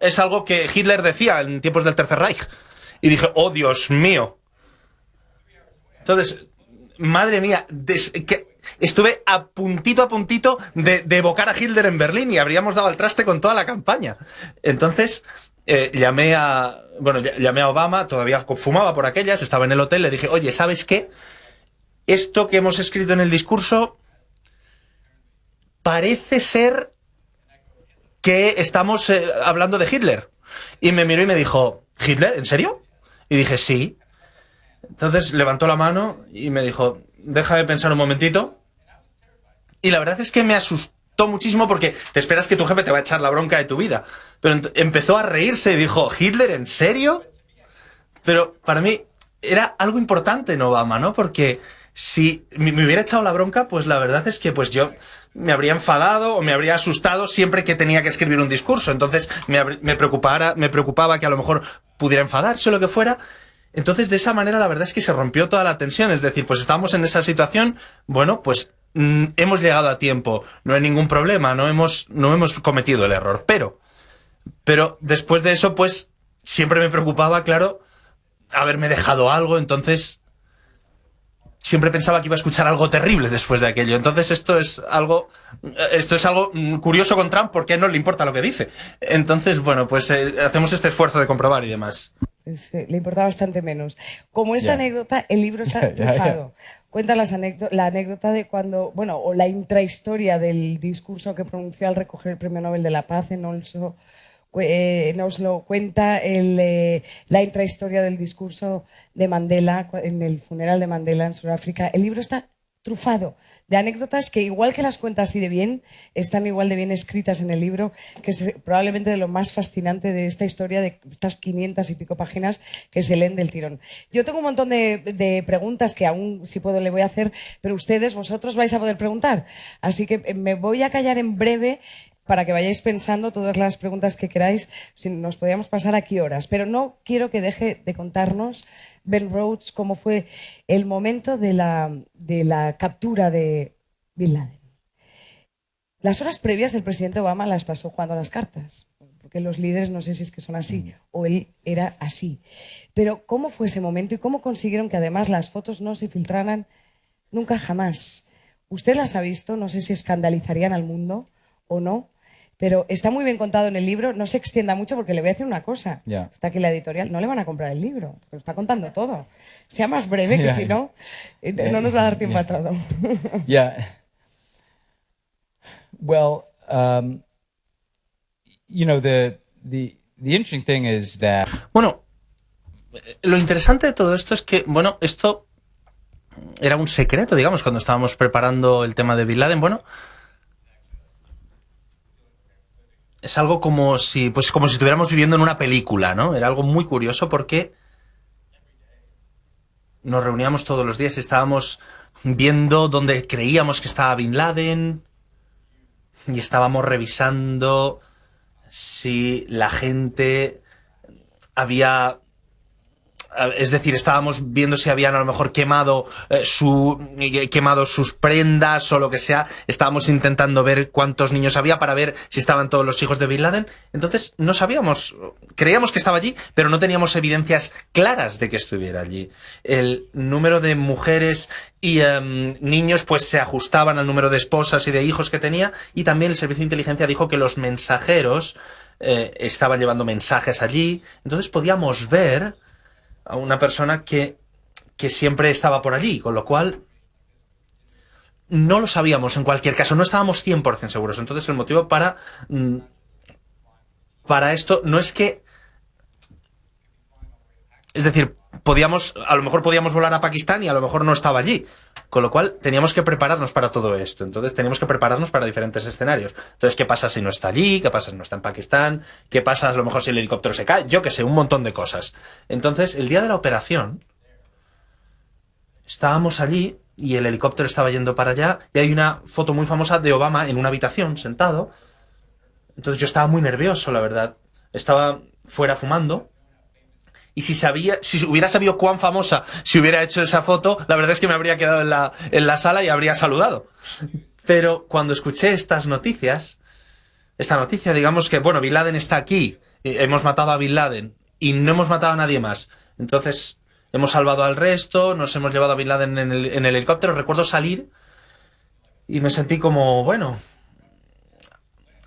es algo que Hitler decía en tiempos del Tercer Reich. Y dije, oh, Dios mío. Entonces, madre mía, estuve a puntito de evocar a Hitler en Berlín y habríamos dado al traste con toda la campaña. Entonces, llamé a Obama, todavía fumaba por aquellas, estaba en el hotel, le dije, oye, ¿sabes qué? Esto que hemos escrito en el discurso parece ser que estamos hablando de Hitler. Y me miró y me dijo, ¿Hitler? ¿En serio? Y dije, sí. Entonces levantó la mano y me dijo, déjame pensar un momentito. Y la verdad es que me asustó muchísimo porque te esperas que tu jefe te va a echar la bronca de tu vida. Pero empezó a reírse y dijo, ¿Hitler, en serio? Pero para mí era algo importante en Obama, ¿no? Porque si me hubiera echado la bronca, pues la verdad es que pues yo me habría enfadado o me habría asustado siempre que tenía que escribir un discurso. Entonces me preocupaba que a lo mejor pudiera enfadarse o lo que fuera. Entonces, de esa manera, la verdad es que se rompió toda la tensión. Es decir, pues estábamos en esa situación, bueno, pues hemos llegado a tiempo, no hay ningún problema, no hemos cometido el error. Pero después de eso, pues siempre me preocupaba, claro, haberme dejado algo, entonces siempre pensaba que iba a escuchar algo terrible después de aquello. Entonces esto es algo curioso con Trump porque a él no le importa lo que dice. Entonces, bueno, pues hacemos este esfuerzo de comprobar y demás. Le importa bastante menos. Como esta anécdota, el libro está trufado. Cuenta la anécdota de cuando, bueno, o la intrahistoria del discurso que pronunció al recoger el Premio Nobel de la Paz en Oslo. Nos lo cuenta la intrahistoria del discurso de Mandela en el funeral de Mandela en Sudáfrica. El libro está trufado de anécdotas que, igual que las cuenta así de bien, están igual de bien escritas en el libro, que es probablemente de lo más fascinante de esta historia, de estas 500 y pico páginas que se leen del tirón. Yo tengo un montón de preguntas que aún, si puedo, le voy a hacer, pero vosotros vais a poder preguntar. Así que me voy a callar en breve para que vayáis pensando todas las preguntas que queráis. Si nos podíamos pasar aquí horas, pero no quiero que deje de contarnos, Ben Rhodes, cómo fue el momento de la captura de Bin Laden. Las horas previas el presidente Obama las pasó jugando a las cartas, porque los líderes no sé si es que son así o él era así. Pero ¿cómo fue ese momento y cómo consiguieron que además las fotos no se filtraran nunca jamás? Usted las ha visto, no sé si escandalizarían al mundo o no. Pero está muy bien contado en el libro, no se extienda mucho porque le voy a decir una cosa. Yeah. Está aquí la editorial, no le van a comprar el libro, lo está contando todo. Sea más breve, que si no, no nos va a dar tiempo a todo. Yeah. Well, the interesting thing is that... Bueno, lo interesante de todo esto es que, bueno, esto era un secreto, digamos, cuando estábamos preparando el tema de Bin Laden. Bueno, es algo como si estuviéramos viviendo en una película, ¿no? Era algo muy curioso porque nos reuníamos todos los días y estábamos viendo dónde creíamos que estaba Bin Laden y estábamos revisando si la gente había... Es decir, estábamos viendo si habían a lo mejor quemado sus prendas o lo que sea. Estábamos intentando ver cuántos niños había para ver si estaban todos los hijos de Bin Laden. Entonces no sabíamos, creíamos que estaba allí, pero no teníamos evidencias claras de que estuviera allí. El número de mujeres y niños pues se ajustaban al número de esposas y de hijos que tenía, y también el servicio de inteligencia dijo que los mensajeros estaban llevando mensajes allí. Entonces podíamos ver a una persona que siempre estaba por allí, con lo cual no lo sabíamos en cualquier caso, no estábamos 100% seguros. Entonces el motivo para esto no es que... Es decir, a lo mejor podíamos volar a Pakistán y a lo mejor no estaba allí. Con lo cual teníamos que prepararnos para todo esto. Entonces teníamos que prepararnos para diferentes escenarios. Entonces, ¿qué pasa si no está allí? ¿Qué pasa si no está en Pakistán? ¿Qué pasa a lo mejor si el helicóptero se cae? Yo qué sé, un montón de cosas. Entonces, el día de la operación, estábamos allí y el helicóptero estaba yendo para allá, y hay una foto muy famosa de Obama en una habitación, sentado. Entonces yo estaba muy nervioso, la verdad. Estaba fuera fumando. Y si hubiera sabido cuán famosa si hubiera hecho esa foto, la verdad es que me habría quedado en la sala y habría saludado. Pero cuando escuché esta noticia, digamos que, bueno, Bin Laden está aquí, hemos matado a Bin Laden y no hemos matado a nadie más. Entonces, hemos salvado al resto, nos hemos llevado a Bin Laden en el helicóptero. Recuerdo salir y me sentí como, bueno,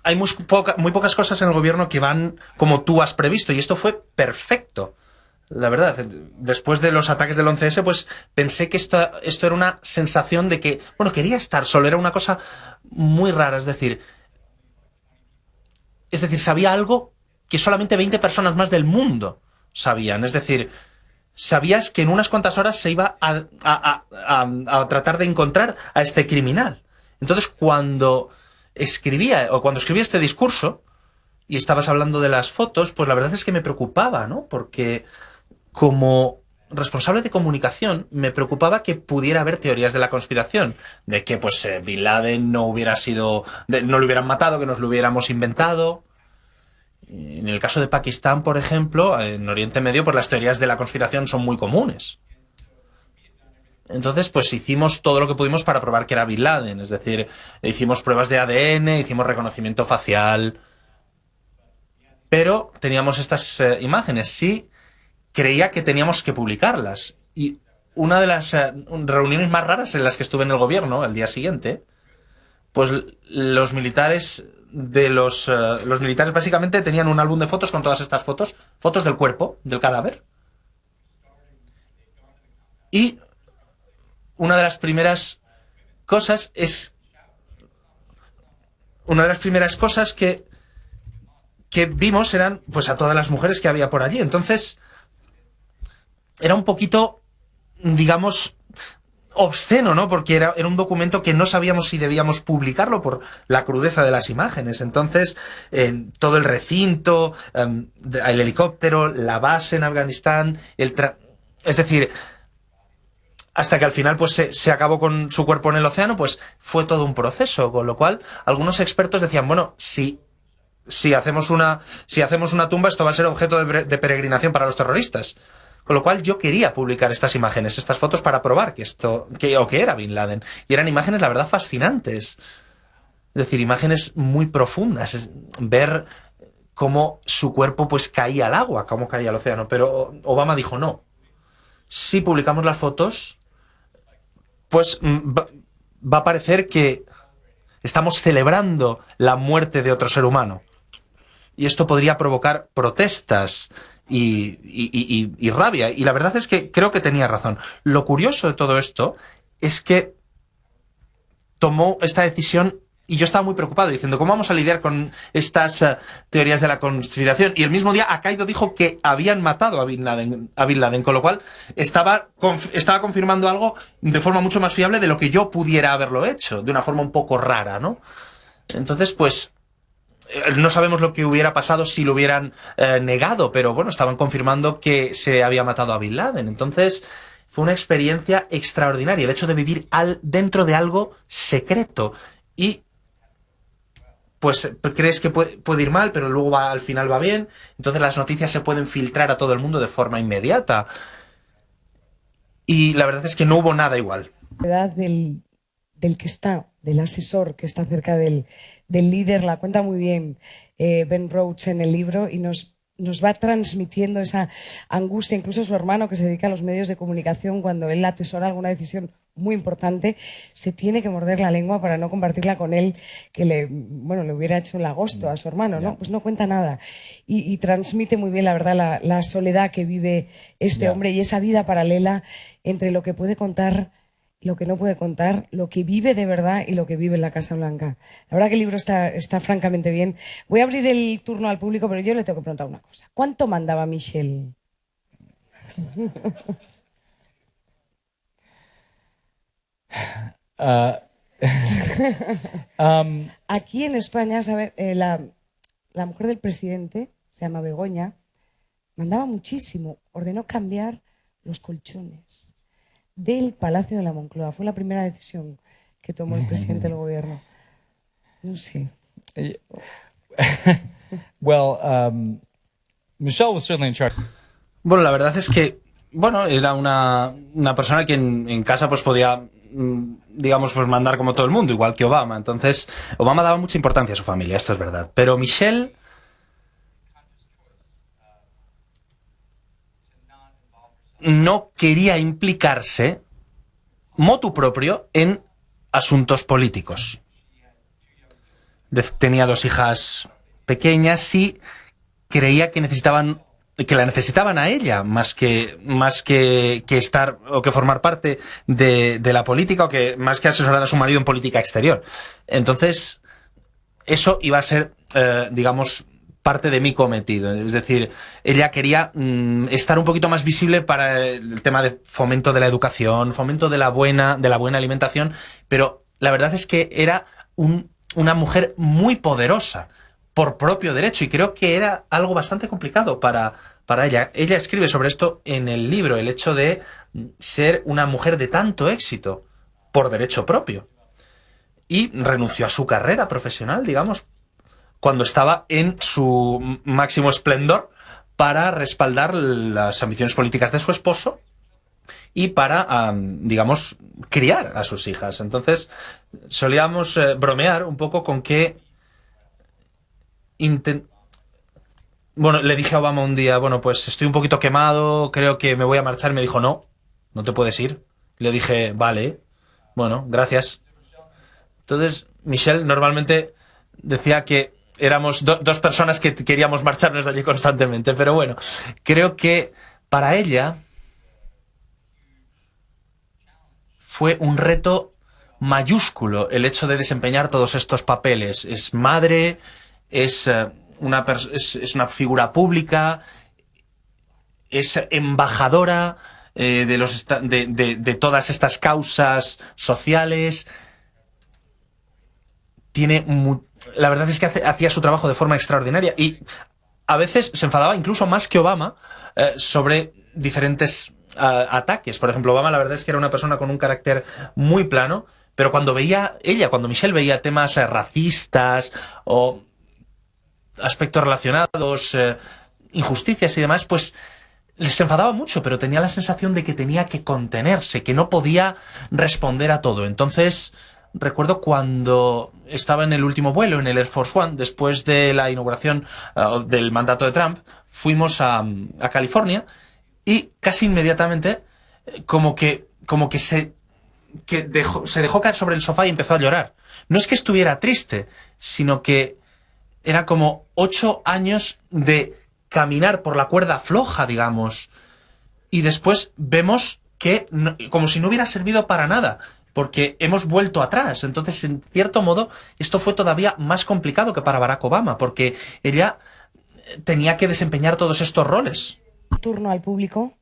hay muy pocas cosas en el gobierno que van como tú has previsto, y esto fue perfecto. La verdad, después de los ataques del 11S, pues pensé que esto era una sensación de que, bueno, quería estar solo, era una cosa muy rara, es decir, sabía algo que solamente 20 personas más del mundo sabían, es decir, sabías que en unas cuantas horas se iba a tratar de encontrar a este criminal. Entonces, cuando escribía este discurso y estabas hablando de las fotos, pues la verdad es que me preocupaba, ¿no? Porque como responsable de comunicación me preocupaba que pudiera haber teorías de la conspiración, de que pues Bin Laden no lo hubieran matado, que nos lo hubiéramos inventado. En el caso de Pakistán, por ejemplo, en Oriente Medio, pues las teorías de la conspiración son muy comunes. Entonces, pues hicimos todo lo que pudimos para probar que era Bin Laden. Es decir, hicimos pruebas de ADN, hicimos reconocimiento facial. Pero teníamos estas imágenes. Sí, creía que teníamos que publicarlas. Y una de las reuniones más raras en las que estuve en el gobierno, al día siguiente, pues los militares básicamente tenían un álbum de fotos con todas estas fotos del cuerpo, del cadáver. Y una de las primeras cosas que vimos eran pues a todas las mujeres que había por allí. Entonces era un poquito, digamos, obsceno, ¿no? Porque era un documento que no sabíamos si debíamos publicarlo por la crudeza de las imágenes. Entonces, todo el recinto, el helicóptero, la base en Afganistán, es decir, hasta que al final pues se acabó con su cuerpo en el océano, pues fue todo un proceso, con lo cual algunos expertos decían, bueno, si hacemos una tumba, esto va a ser objeto de peregrinación para los terroristas. Con lo cual yo quería publicar estas imágenes, estas fotos, para probar que era Bin Laden. Y eran imágenes, la verdad, fascinantes. Es decir, imágenes muy profundas. Ver cómo su cuerpo pues caía al agua, cómo caía al océano. Pero Obama dijo no. Si publicamos las fotos, pues va a parecer que estamos celebrando la muerte de otro ser humano. Y esto podría provocar protestas y rabia. Y la verdad es que creo que tenía razón. Lo curioso de todo esto es que tomó esta decisión y yo estaba muy preocupado diciendo, ¿cómo vamos a lidiar con estas teorías de la conspiración? Y el mismo día Al-Qaeda dijo que habían matado a Bin Laden, con lo cual estaba confirmando algo de forma mucho más fiable de lo que yo pudiera haberlo hecho, de una forma un poco rara, ¿no? Entonces, pues no sabemos lo que hubiera pasado si lo hubieran negado, pero bueno, estaban confirmando que se había matado a Bin Laden. Entonces, fue una experiencia extraordinaria, el hecho de vivir dentro de algo secreto. Y pues crees que puede ir mal, pero luego al final va bien. Entonces las noticias se pueden filtrar a todo el mundo de forma inmediata. Y la verdad es que no hubo nada igual. Del asesor que está cerca del líder, la cuenta muy bien Ben Roach en el libro y nos va transmitiendo esa angustia. Incluso su hermano, que se dedica a los medios de comunicación, cuando él atesora alguna decisión muy importante, se tiene que morder la lengua para no compartirla con él, que le hubiera hecho el agosto a su hermano, ¿no? Pues no cuenta nada. Y transmite muy bien, la verdad, la soledad que vive este hombre y esa vida paralela entre lo que puede contar, lo que no puede contar, lo que vive de verdad y lo que vive en la Casa Blanca. La verdad que el libro está francamente bien. Voy a abrir el turno al público, pero yo le tengo que preguntar una cosa. ¿Cuánto mandaba Michelle? Aquí en España, ¿sabe? La mujer del presidente, se llama Begoña, mandaba muchísimo. Ordenó cambiar los colchones del Palacio de la Moncloa. Fue la primera decisión que tomó el presidente del gobierno. No sé. Well, Michelle was certainly in charge. Bueno, la verdad es que, era una persona que en casa pues podía, digamos, pues mandar como todo el mundo, igual que Obama. Entonces, Obama daba mucha importancia a su familia, esto es verdad. Pero Michelle no quería implicarse motu propio en asuntos políticos. Tenía 2 hijas pequeñas y creía que la necesitaban a ella más que estar o que formar parte de la política, o que más que asesorar a su marido en política exterior. Entonces, eso iba a ser, digamos, parte de mi cometido. Es decir, ella quería estar un poquito más visible para el tema de fomento de la educación, fomento de la buena alimentación, pero la verdad es que era una mujer muy poderosa por propio derecho, y creo que era algo bastante complicado para ella. Ella escribe sobre esto en el libro, el hecho de ser una mujer de tanto éxito por derecho propio. Y renunció a su carrera profesional, digamos, cuando estaba en su máximo esplendor, para respaldar las ambiciones políticas de su esposo y para, digamos, criar a sus hijas. Entonces, solíamos bromear un poco con que... Bueno, le dije a Obama un día, bueno, pues estoy un poquito quemado, creo que me voy a marchar. Me dijo, no te puedes ir. Le dije, vale, bueno, gracias. Entonces, Michelle normalmente decía que éramos dos personas que queríamos marcharnos de allí constantemente, pero bueno, creo que para ella fue un reto mayúsculo el hecho de desempeñar todos estos papeles. Es madre, es una figura pública, es embajadora de todas estas causas sociales. La verdad es que hacía su trabajo de forma extraordinaria, y a veces se enfadaba incluso más que Obama sobre diferentes ataques. Por ejemplo, Obama, la verdad es que era una persona con un carácter muy plano, pero cuando Michelle veía temas racistas o aspectos relacionados, injusticias y demás, pues se enfadaba mucho, pero tenía la sensación de que tenía que contenerse, que no podía responder a todo. Entonces, recuerdo cuando estaba en el último vuelo, en el Air Force One, después de la inauguración del mandato de Trump, fuimos a California, y casi inmediatamente como que se dejó caer sobre el sofá y empezó a llorar. No es que estuviera triste, sino que era como 8 años de caminar por la cuerda floja, digamos. Y después vemos que, como si no hubiera servido para nada, porque hemos vuelto atrás. Entonces, en cierto modo, esto fue todavía más complicado que para Barack Obama, porque ella tenía que desempeñar todos estos roles. Turno al público.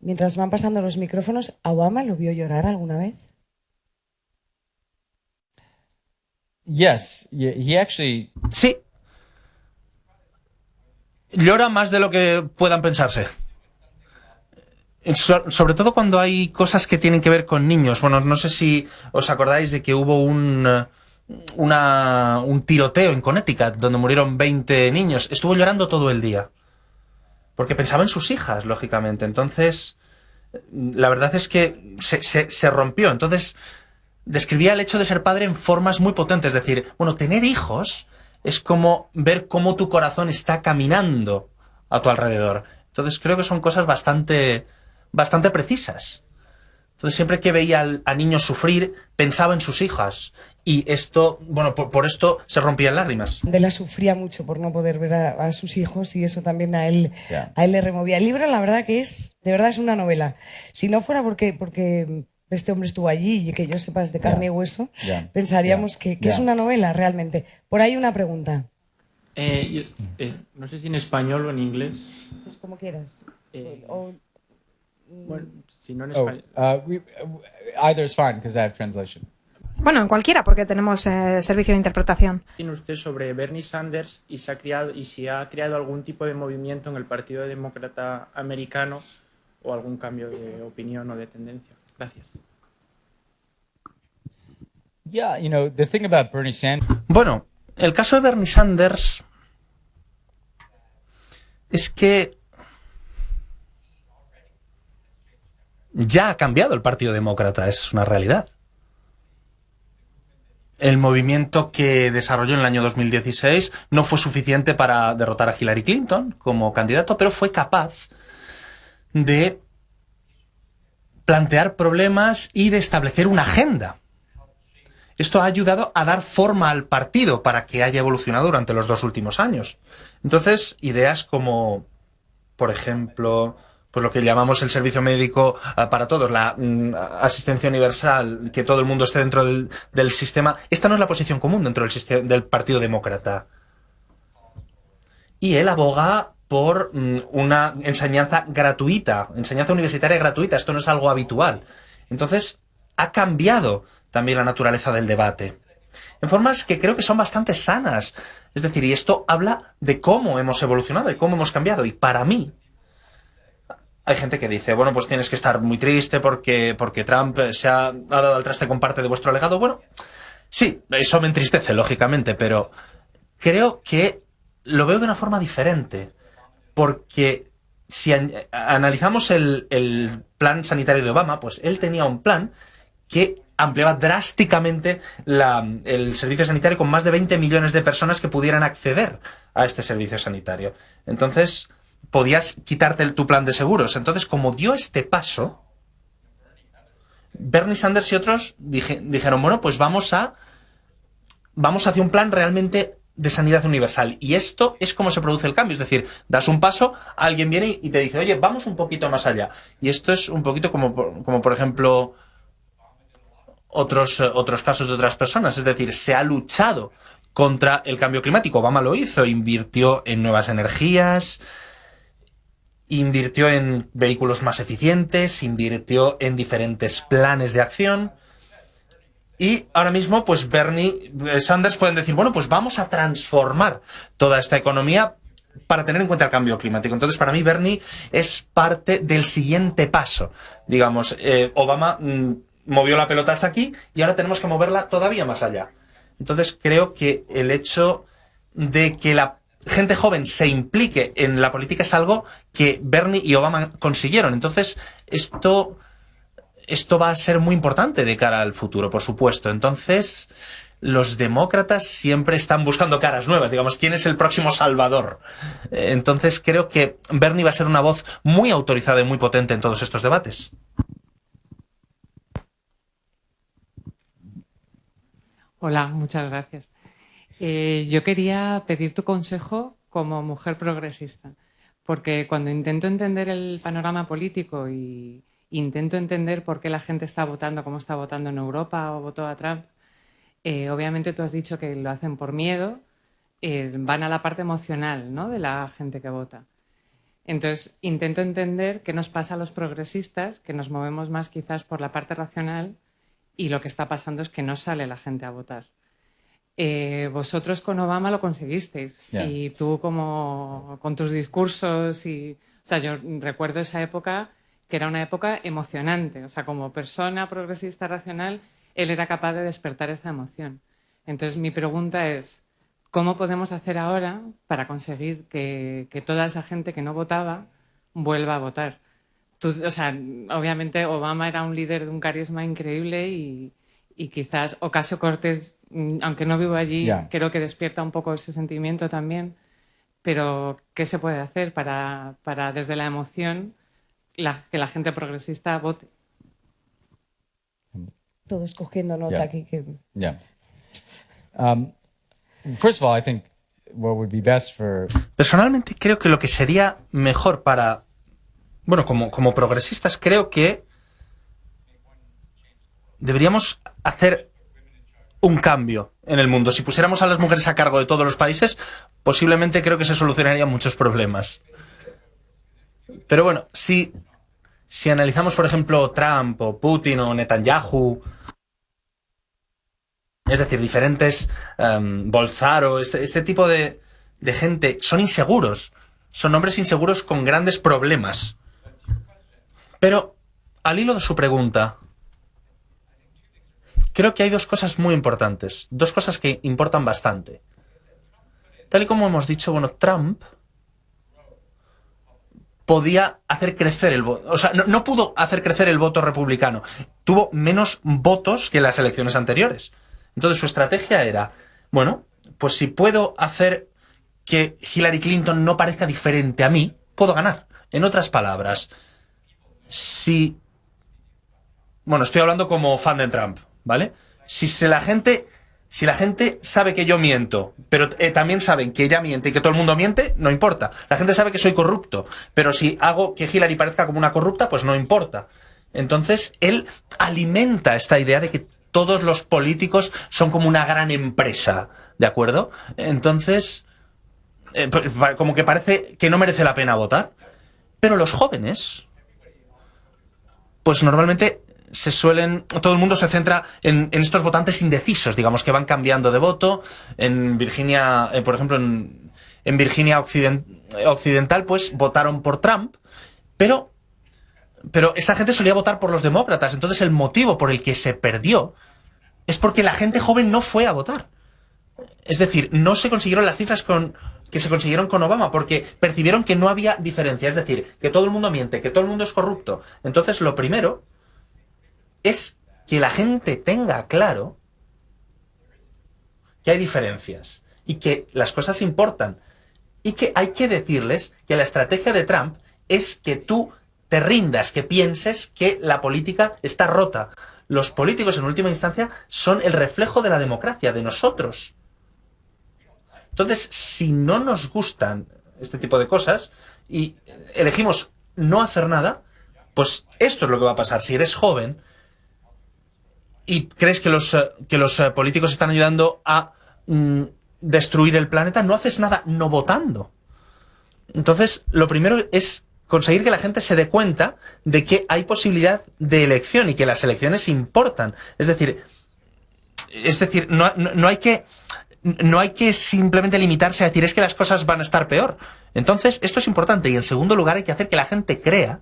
Mientras van pasando los micrófonos, ¿a Obama lo vio llorar alguna vez? Yes, he actually... Sí. Llora más de lo que puedan pensarse. Sobre todo cuando hay cosas que tienen que ver con niños. Bueno, no sé si os acordáis de que hubo un tiroteo en Connecticut donde murieron 20 niños. Estuvo llorando todo el día, porque pensaba en sus hijas, lógicamente. Entonces, la verdad es que se rompió. Entonces, describía el hecho de ser padre en formas muy potentes. Es decir, bueno, tener hijos es como ver cómo tu corazón está caminando a tu alrededor. Entonces, creo que son cosas bastante precisas. Entonces, siempre que veía a niños sufrir, pensaba en sus hijas. Y esto, bueno, por esto se rompían lágrimas. Mandela sufría mucho por no poder ver a sus hijos, y eso también a él le removía. El libro, la verdad que es una novela. Si no fuera porque este hombre estuvo allí y que yo sepa es de carne y hueso, pensaríamos que es una novela realmente. Por ahí una pregunta. No sé si en español o en inglés. Pues como quieras. Bueno, si no en español. Either is fine, because I have translation. Bueno, en cualquiera, porque tenemos servicio de interpretación. ¿Tiene usted sobre Bernie Sanders y si ha creado algún tipo de movimiento en el Partido Demócrata americano o algún cambio de opinión o de tendencia? Gracias. Yeah, the thing about Bernie Sanders... Bueno, el caso de Bernie Sanders es que ya ha cambiado el Partido Demócrata, es una realidad. El movimiento que desarrolló en el año 2016 no fue suficiente para derrotar a Hillary Clinton como candidato, pero fue capaz de plantear problemas y de establecer una agenda. Esto ha ayudado a dar forma al partido para que haya evolucionado durante los 2 últimos años. Entonces, ideas como, por ejemplo, pues lo que llamamos el servicio médico para todos, la asistencia universal, que todo el mundo esté dentro del sistema. Esta no es la posición común dentro del Partido Demócrata. y él aboga por una enseñanza gratuita, enseñanza universitaria gratuita. Esto no es algo habitual. Entonces, ha cambiado también la naturaleza del debate, en formas que creo que son bastante sanas. Es decir, y esto habla de cómo hemos evolucionado y cómo hemos cambiado. Y para mí, hay gente que dice, bueno, pues tienes que estar muy triste porque Trump se ha dado al traste con parte de vuestro legado. Bueno, sí, eso me entristece, lógicamente, pero creo que lo veo de una forma diferente. Porque si analizamos el plan sanitario de Obama, pues él tenía un plan que ampliaba drásticamente el servicio sanitario con más de 20 millones de personas que pudieran acceder a este servicio sanitario. Entonces, podías quitarte tu plan de seguros. Entonces, como dio este paso, Bernie Sanders y otros dijeron, bueno, pues vamos hacia un plan realmente de sanidad universal. Y esto es como se produce el cambio. Es decir, das un paso, alguien viene y te dice, oye, vamos un poquito más allá. Y esto es un poquito como por ejemplo, otros casos de otras personas. Es decir, se ha luchado contra el cambio climático. Obama lo hizo, invirtió en nuevas energías, invirtió en vehículos más eficientes, invirtió en diferentes planes de acción. Y ahora mismo, pues Bernie Sanders pueden decir, bueno, pues vamos a transformar toda esta economía para tener en cuenta el cambio climático. Entonces, para mí, Bernie es parte del siguiente paso. Digamos, Obama movió la pelota hasta aquí y ahora tenemos que moverla todavía más allá. Entonces, creo que el hecho de que la gente joven se implique en la política es algo que Bernie y Obama consiguieron. Entonces, esto va a ser muy importante de cara al futuro, por supuesto. Entonces, los demócratas siempre están buscando caras nuevas. Digamos, ¿quién es el próximo salvador? Entonces, creo que Bernie va a ser una voz muy autorizada y muy potente en todos estos debates. Hola, muchas gracias. Yo quería pedir tu consejo como mujer progresista, porque cuando intento entender el panorama político y intento entender por qué la gente está votando como está votando en Europa o votó a Trump, obviamente tú has dicho que lo hacen por miedo, van a la parte emocional, ¿no?, de la gente que vota. Entonces, intento entender qué nos pasa a los progresistas, que nos movemos más quizás por la parte racional, y lo que está pasando es que no sale la gente a votar. Vosotros con Obama lo conseguisteis, Yeah. y tú como con tus discursos, o sea, yo recuerdo esa época que era una época emocionante, o sea, como persona progresista racional, él era capaz de despertar esa emoción. Entonces, mi pregunta es, ¿cómo podemos hacer ahora para conseguir que toda esa gente que no votaba vuelva a votar? O sea, obviamente Obama era un líder de un carisma increíble y quizás Ocasio-Cortez, aunque no vivo allí, Yeah. creo que despierta un poco ese sentimiento también. Pero, ¿qué se puede hacer para desde la emoción, que la gente progresista vote? Todos cogiendo nota Yeah. aquí. Que... Yeah. First of all, I think what would be best for Personalmente creo que lo que sería mejor para, bueno, como progresistas, creo que deberíamos hacer un cambio en el mundo. Si pusiéramos a las mujeres a cargo de todos los países, posiblemente creo que se solucionarían muchos problemas. Pero bueno, si analizamos, por ejemplo, Trump o Putin o Netanyahu, es decir, diferentes Bolsonaro, este tipo de gente, son inseguros. Son hombres inseguros con grandes problemas. Pero, al hilo de su pregunta, creo que hay dos cosas muy importantes. Dos cosas que importan bastante. Tal y como hemos dicho, bueno, Trump podía hacer crecer el voto. O sea, no pudo hacer crecer el voto republicano. Tuvo menos votos que en las elecciones anteriores. Entonces su estrategia era, bueno, pues si puedo hacer que Hillary Clinton no parezca diferente a mí, puedo ganar. En otras palabras, bueno, estoy hablando como fan de Trump, ¿vale? Si la gente sabe que yo miento, pero también saben que ella miente y que todo el mundo miente, no importa. La gente sabe que soy corrupto, pero si hago que Hillary parezca como una corrupta, pues no importa. Entonces, él alimenta esta idea de que todos los políticos son como una gran empresa, ¿de acuerdo? Entonces, como que parece que no merece la pena votar. Pero los jóvenes, pues normalmente todo el mundo se centra en estos votantes indecisos, digamos, que van cambiando de voto. En Virginia, por ejemplo, en Virginia Occidental, pues votaron por Trump, pero esa gente solía votar por los demócratas. Entonces el motivo por el que se perdió es porque la gente joven no fue a votar. Es decir, no se consiguieron las cifras que se consiguieron con Obama, porque percibieron que no había diferencia. Es decir, que todo el mundo miente, que todo el mundo es corrupto. Entonces lo primero es que la gente tenga claro que hay diferencias y que las cosas importan y que hay que decirles que la estrategia de Trump es que tú te rindas, que pienses que la política está rota. Los políticos, en última instancia, son el reflejo de la democracia, de nosotros. Entonces, si no nos gustan este tipo de cosas y elegimos no hacer nada, pues esto es lo que va a pasar. Si eres joven y crees que los políticos están ayudando a destruir el planeta, no haces nada no votando. Entonces, lo primero es conseguir que la gente se dé cuenta de que hay posibilidad de elección y que las elecciones importan. Es decir, no hay que simplemente limitarse a decir es que las cosas van a estar peor. Entonces, esto es importante. Y en segundo lugar, hay que hacer que la gente crea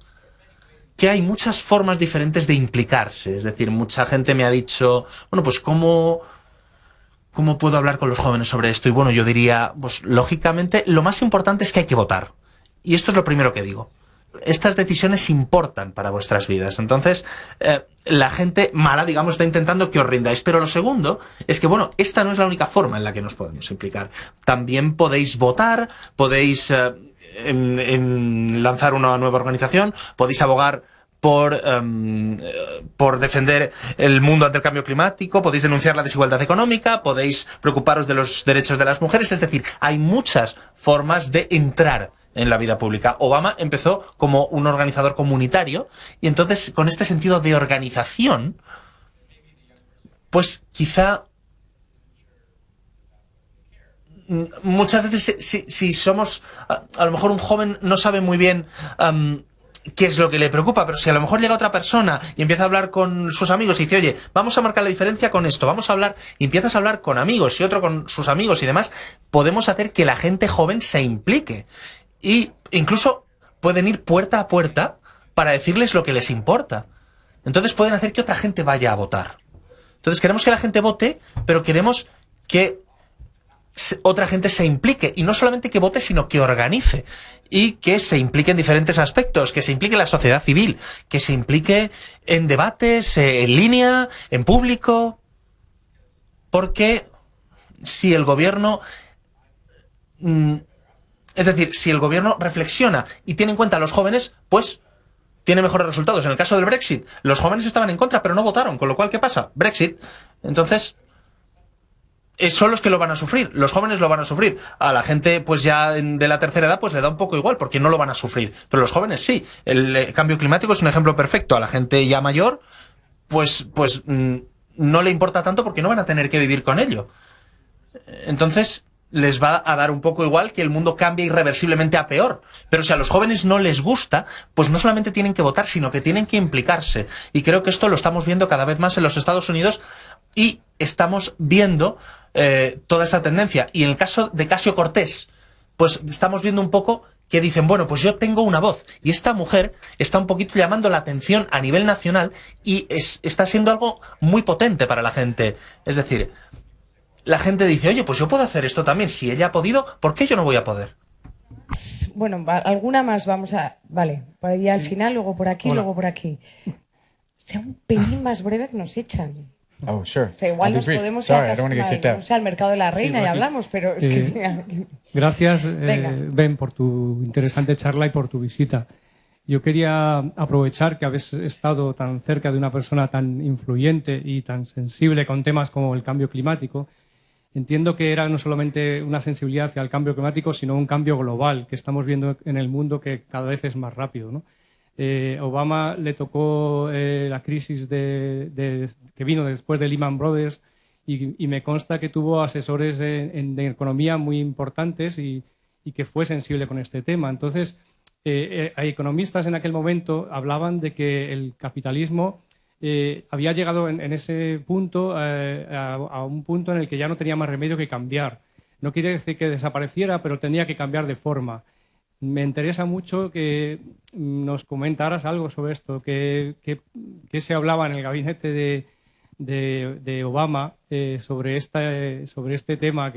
que hay muchas formas diferentes de implicarse. Es decir, mucha gente me ha dicho, bueno, pues ¿cómo puedo hablar con los jóvenes sobre esto? Y bueno, yo diría, pues lógicamente, lo más importante es que hay que votar. Y esto es lo primero que digo. Estas decisiones importan para vuestras vidas. Entonces, la gente mala, digamos, está intentando que os rindáis. Pero lo segundo es que, bueno, esta no es la única forma en la que nos podemos implicar. También podéis votar, podéis lanzar una nueva organización, podéis abogar por defender el mundo ante el cambio climático, podéis denunciar la desigualdad económica, podéis preocuparos de los derechos de las mujeres. Es decir, hay muchas formas de entrar en la vida pública. Obama empezó como un organizador comunitario y entonces con este sentido de organización, pues quizá muchas veces si somos, a lo mejor un joven no sabe muy bien qué es lo que le preocupa, pero si a lo mejor llega otra persona y empieza a hablar con sus amigos y dice, oye, vamos a marcar la diferencia con esto, vamos a hablar, y empiezas a hablar con amigos y otro con sus amigos y demás, podemos hacer que la gente joven se implique. Y incluso pueden ir puerta a puerta para decirles lo que les importa. Entonces pueden hacer que otra gente vaya a votar. Entonces queremos que la gente vote, pero queremos que otra gente se implique. Y no solamente que vote, sino que organice. Y que se implique en diferentes aspectos. Que se implique en la sociedad civil. Que se implique en debates, en línea, en público. Porque si el gobierno... Es decir, si el gobierno reflexiona y tiene en cuenta a los jóvenes, pues tiene mejores resultados. En el caso del Brexit, los jóvenes estaban en contra, pero no votaron. Con lo cual, ¿qué pasa? Brexit. Entonces, son los que lo van a sufrir. Los jóvenes lo van a sufrir. A la gente, pues ya de la tercera edad, pues le da un poco igual, porque no lo van a sufrir. Pero los jóvenes sí. El cambio climático es un ejemplo perfecto. A la gente ya mayor, pues no le importa tanto porque no van a tener que vivir con ello. Entonces les va a dar un poco igual que el mundo cambie irreversiblemente a peor. Pero si a los jóvenes no les gusta, pues no solamente tienen que votar, sino que tienen que implicarse. Y creo que esto lo estamos viendo cada vez más en los Estados Unidos y estamos viendo toda esta tendencia. Y en el caso de Ocasio-Cortez, pues estamos viendo un poco que dicen, bueno, pues yo tengo una voz. Y esta mujer está un poquito llamando la atención a nivel nacional y está siendo algo muy potente para la gente. Es decir, la gente dice, oye, pues yo puedo hacer esto también. Si ella ha podido, ¿por qué yo no voy a poder? Bueno, alguna más vamos a... Vale, por ahí al final, luego por aquí, luego por aquí. Sea un pelín más breve que nos echan. Oh, sure. O sea, igual I'll be nos brief. podemos Sorry, I don't want to get kicked out. o sea, al mercado de la reina y hablamos, pero es que... Gracias, Venga. Ben, por tu interesante charla y por tu visita. Yo quería aprovechar que habéis estado tan cerca de una persona tan influyente y tan sensible con temas como el cambio climático. Entiendo que era no solamente una sensibilidad hacia el cambio climático, sino un cambio global que estamos viendo en el mundo que cada vez es más rápido, ¿no? Obama le tocó la crisis que vino después de Lehman Brothers y me consta que tuvo asesores de economía muy importantes y y que fue sensible con este tema. Entonces, hay economistas en aquel momento hablaban de que el capitalismo había llegado en ese punto a un punto en el que ya no tenía más remedio que cambiar. No quiere decir que desapareciera, pero tenía que cambiar de forma. Me interesa mucho que nos comentaras algo sobre esto, que se hablaba en el gabinete de Obama sobre este tema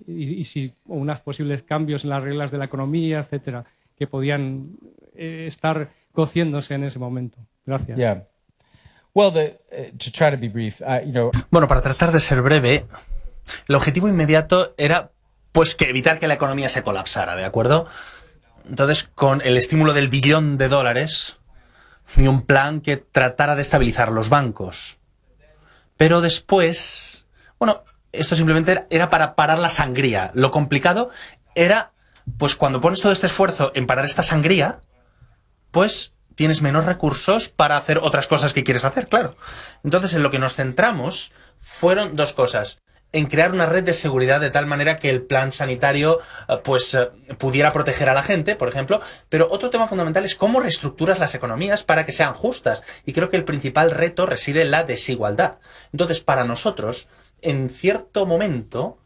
y si unos posibles cambios en las reglas de la economía, etcétera, que podían estar cociéndose en ese momento. Gracias. Yeah. Well, to try to be brief, Bueno, para tratar de ser breve, el objetivo inmediato era pues que evitar que la economía se colapsara, ¿de acuerdo? Entonces, con el estímulo del $1 billón y un plan que tratara de estabilizar los bancos. Pero después, bueno, esto simplemente era para parar la sangría. Lo complicado era, pues cuando pones todo este esfuerzo en parar esta sangría, pues tienes menos recursos para hacer otras cosas que quieres hacer, claro. Entonces, en lo que nos centramos fueron dos cosas. En crear una red de seguridad de tal manera que el plan sanitario pudiera proteger a la gente, por ejemplo. Pero otro tema fundamental es cómo reestructuras las economías para que sean justas. Y creo que el principal reto reside en la desigualdad. Entonces, para nosotros, en cierto momento,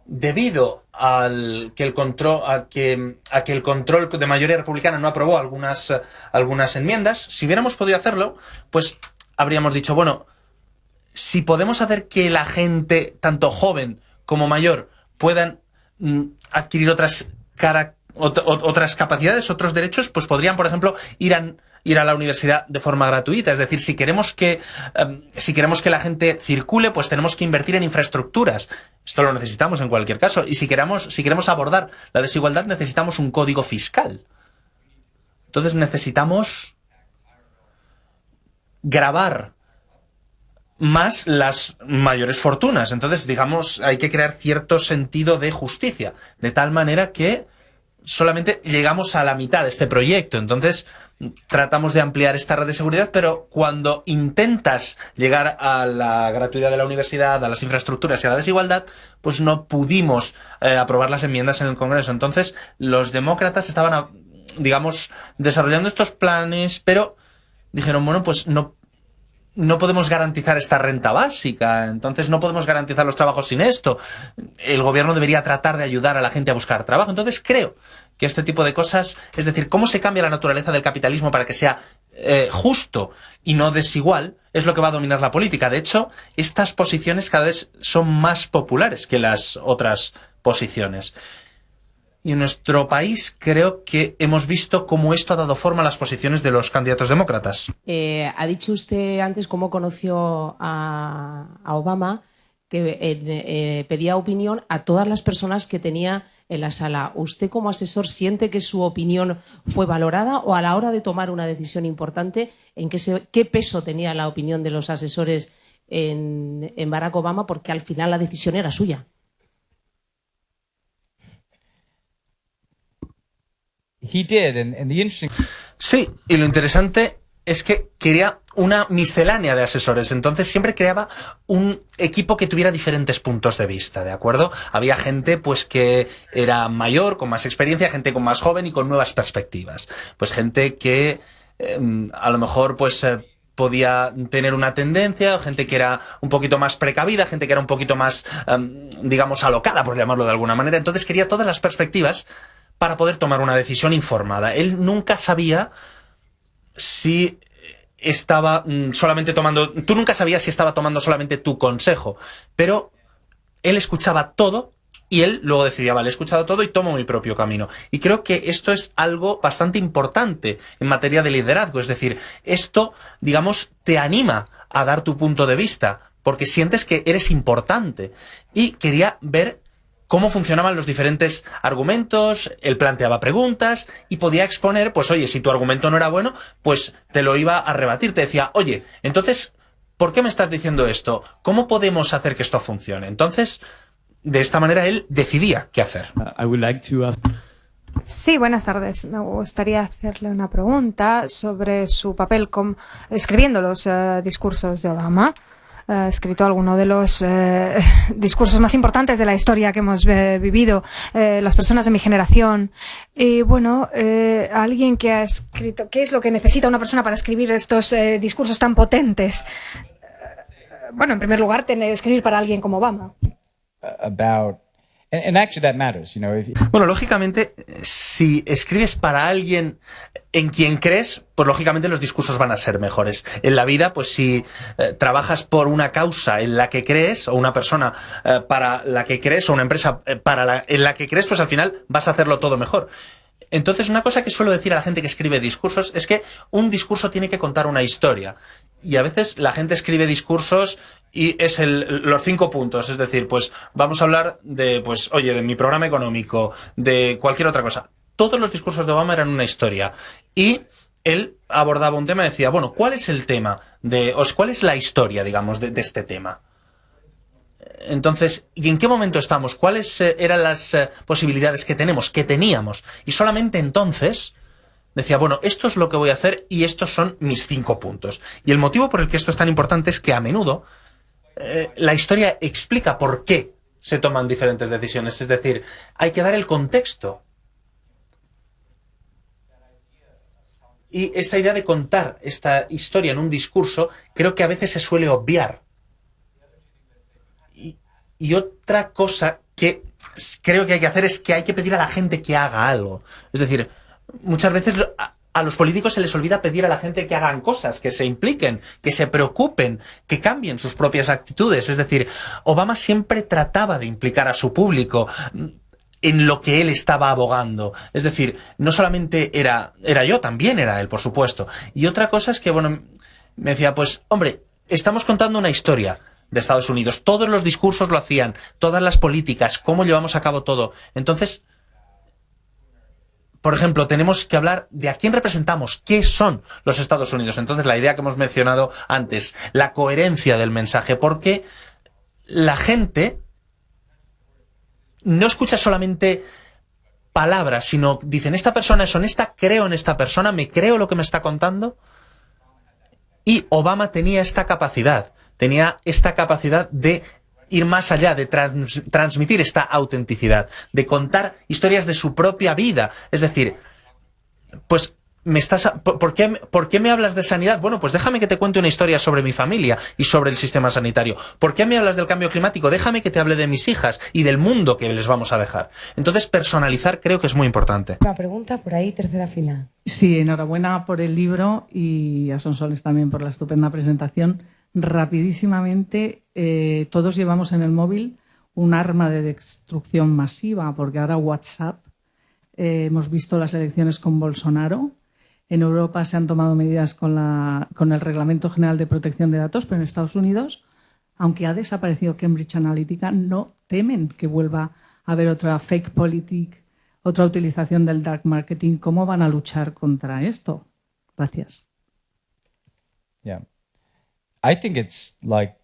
debido a que el control de mayoría republicana no aprobó algunas enmiendas, si hubiéramos podido hacerlo, pues habríamos dicho, bueno, si podemos hacer que la gente, tanto joven como mayor, puedan adquirir otras capacidades, otros derechos, pues podrían, por ejemplo, ir a la universidad de forma gratuita. Es decir, si queremos que la gente circule, pues tenemos que invertir en infraestructuras. Esto lo necesitamos en cualquier caso. Y si queremos abordar la desigualdad, necesitamos un código fiscal. Entonces necesitamos gravar más las mayores fortunas. Entonces, digamos, hay que crear cierto sentido de justicia, de tal manera que solamente llegamos a la mitad de este proyecto. Entonces, tratamos de ampliar esta red de seguridad, pero cuando intentas llegar a la gratuidad de la universidad, a las infraestructuras y a la desigualdad, pues no pudimos aprobar las enmiendas en el Congreso. Entonces, los demócratas estaban, digamos, desarrollando estos planes, pero dijeron, bueno, pues no podemos garantizar esta renta básica, entonces no podemos garantizar los trabajos sin esto. El gobierno debería tratar de ayudar a la gente a buscar trabajo. Entonces creo que este tipo de cosas, es decir, cómo se cambia la naturaleza del capitalismo para que sea justo y no desigual, es lo que va a dominar la política. De hecho, estas posiciones cada vez son más populares que las otras posiciones. Y en nuestro país creo que hemos visto cómo esto ha dado forma a las posiciones de los candidatos demócratas. Ha dicho usted antes cómo conoció a Obama, que pedía opinión a todas las personas que tenía en la sala. ¿Usted como asesor siente que su opinión fue valorada o a la hora de tomar una decisión importante, qué peso tenía la opinión de los asesores en Barack Obama? Porque al final la decisión era suya. he did, and the interesting... Sí, y lo interesante es que quería una miscelánea de asesores, entonces siempre creaba un equipo que tuviera diferentes puntos de vista, ¿de acuerdo? Había gente pues que era mayor, con más experiencia, gente con más joven y con nuevas perspectivas. Pues gente que a lo mejor pues podía tener una tendencia, gente que era un poquito más precavida, gente que era un poquito más, digamos, alocada, por llamarlo de alguna manera. Entonces quería todas las perspectivas para poder tomar una decisión informada. Él nunca sabía si estaba solamente tomando... Tú nunca sabías si estaba tomando solamente tu consejo, pero él escuchaba todo y él luego decidía, vale, he escuchado todo y tomo mi propio camino. Y creo que esto es algo bastante importante en materia de liderazgo. Es decir, esto, digamos, te anima a dar tu punto de vista porque sientes que eres importante. Y quería ver cómo funcionaban los diferentes argumentos, él planteaba preguntas y podía exponer, pues oye, si tu argumento no era bueno, pues te lo iba a rebatir, te decía, oye, entonces, ¿por qué me estás diciendo esto? ¿Cómo podemos hacer que esto funcione? Entonces, de esta manera él decidía qué hacer. Sí, buenas tardes. Me gustaría hacerle una pregunta sobre su papel escribiendo los discursos de Obama. escrito alguno de los discursos más importantes de la historia que hemos vivido, las personas de mi generación. Y bueno, alguien que ha escrito, ¿qué es lo que necesita una persona para escribir estos discursos tan potentes? Bueno, en primer lugar, escribir para alguien como Obama. About, and actually that matters, you know. Bueno, lógicamente, si escribes para alguien en quien crees, pues lógicamente los discursos van a ser mejores. En la vida, pues si trabajas por una causa en la que crees, o una persona para la que crees, o una empresa en la que crees, pues al final vas a hacerlo todo mejor. Entonces, una cosa que suelo decir a la gente que escribe discursos es que un discurso tiene que contar una historia. Y a veces la gente escribe discursos y es los 5 puntos. Es decir, pues vamos a hablar de, pues, oye, de mi programa económico, de cualquier otra cosa. Todos los discursos de Obama eran una historia. Y él abordaba un tema y decía, bueno, ¿cuál es el tema? ¿Cuál es la historia, digamos, de este tema? Entonces, ¿y en qué momento estamos? ¿Cuáles eran las posibilidades que teníamos? Y solamente entonces decía, bueno, esto es lo que voy a hacer y estos son mis 5 puntos. Y el motivo por el que esto es tan importante es que a menudo la historia explica por qué se toman diferentes decisiones. Es decir, hay que dar el contexto. Y esta idea de contar esta historia en un discurso creo que a veces se suele obviar. Y otra cosa que creo que hay que hacer es que hay que pedir a la gente que haga algo. Es decir, muchas veces a los políticos se les olvida pedir a la gente que hagan cosas, que se impliquen, que se preocupen, que cambien sus propias actitudes. Es decir, Obama siempre trataba de implicar a su público en lo que él estaba abogando. Es decir, no solamente era yo, también era él, por supuesto. Y otra cosa es que, bueno, me decía, pues, hombre, estamos contando una historia de Estados Unidos. Todos los discursos lo hacían, todas las políticas, cómo llevamos a cabo todo. Entonces, por ejemplo, tenemos que hablar de a quién representamos, qué son los Estados Unidos. Entonces, la idea que hemos mencionado antes, la coherencia del mensaje, porque la gente no escucha solamente palabras, sino dicen, esta persona es honesta, creo en esta persona, me creo lo que me está contando. Y Obama tenía esta capacidad de ir más allá, de transmitir esta autenticidad, de contar historias de su propia vida. Es decir, pues, ¿por qué me hablas de sanidad? Bueno, pues déjame que te cuente una historia sobre mi familia y sobre el sistema sanitario. ¿Por qué me hablas del cambio climático? Déjame que te hable de mis hijas y del mundo que les vamos a dejar. Entonces, personalizar creo que es muy importante. Una pregunta por ahí, tercera fila. Sí, enhorabuena por el libro y a Sonsoles también por la estupenda presentación. Rapidísimamente, todos llevamos en el móvil un arma de destrucción masiva, porque ahora WhatsApp, hemos visto las elecciones con Bolsonaro. En Europa se han tomado medidas con el Reglamento General de Protección de Datos, pero en Estados Unidos, aunque ha desaparecido Cambridge Analytica, no temen que vuelva a haber otra fake politic, otra utilización del dark marketing. ¿Cómo van a luchar contra esto? Gracias. Yeah. I think it's like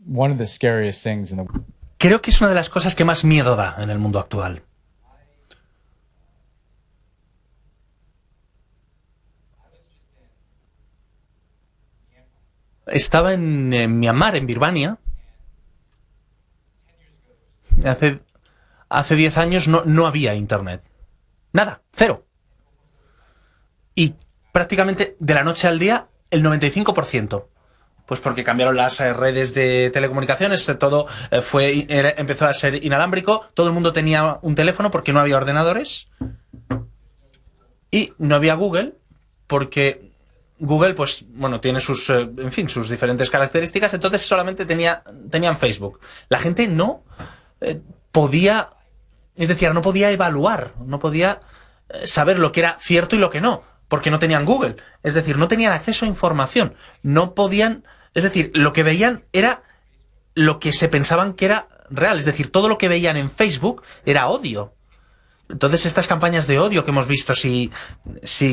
one of the scariest things in the world. Creo que es una de las cosas que más miedo da en el mundo actual. Estaba en Myanmar, en Birmania. Hace 10 años no había internet. Nada, cero. Y prácticamente de la noche al día, el 95%. Pues porque cambiaron las redes de telecomunicaciones, todo empezó a ser inalámbrico, todo el mundo tenía un teléfono porque no había ordenadores y no había Google porque Google, pues bueno, tiene sus diferentes características, entonces solamente tenían Facebook. La gente no podía, es decir, no podía evaluar, no podía saber lo que era cierto y lo que no, porque no tenían Google. Es decir, no tenían acceso a información, no podían. Es decir, lo que veían era lo que se pensaban que era real. Es decir, todo lo que veían en Facebook era odio. Entonces, estas campañas de odio que hemos visto, si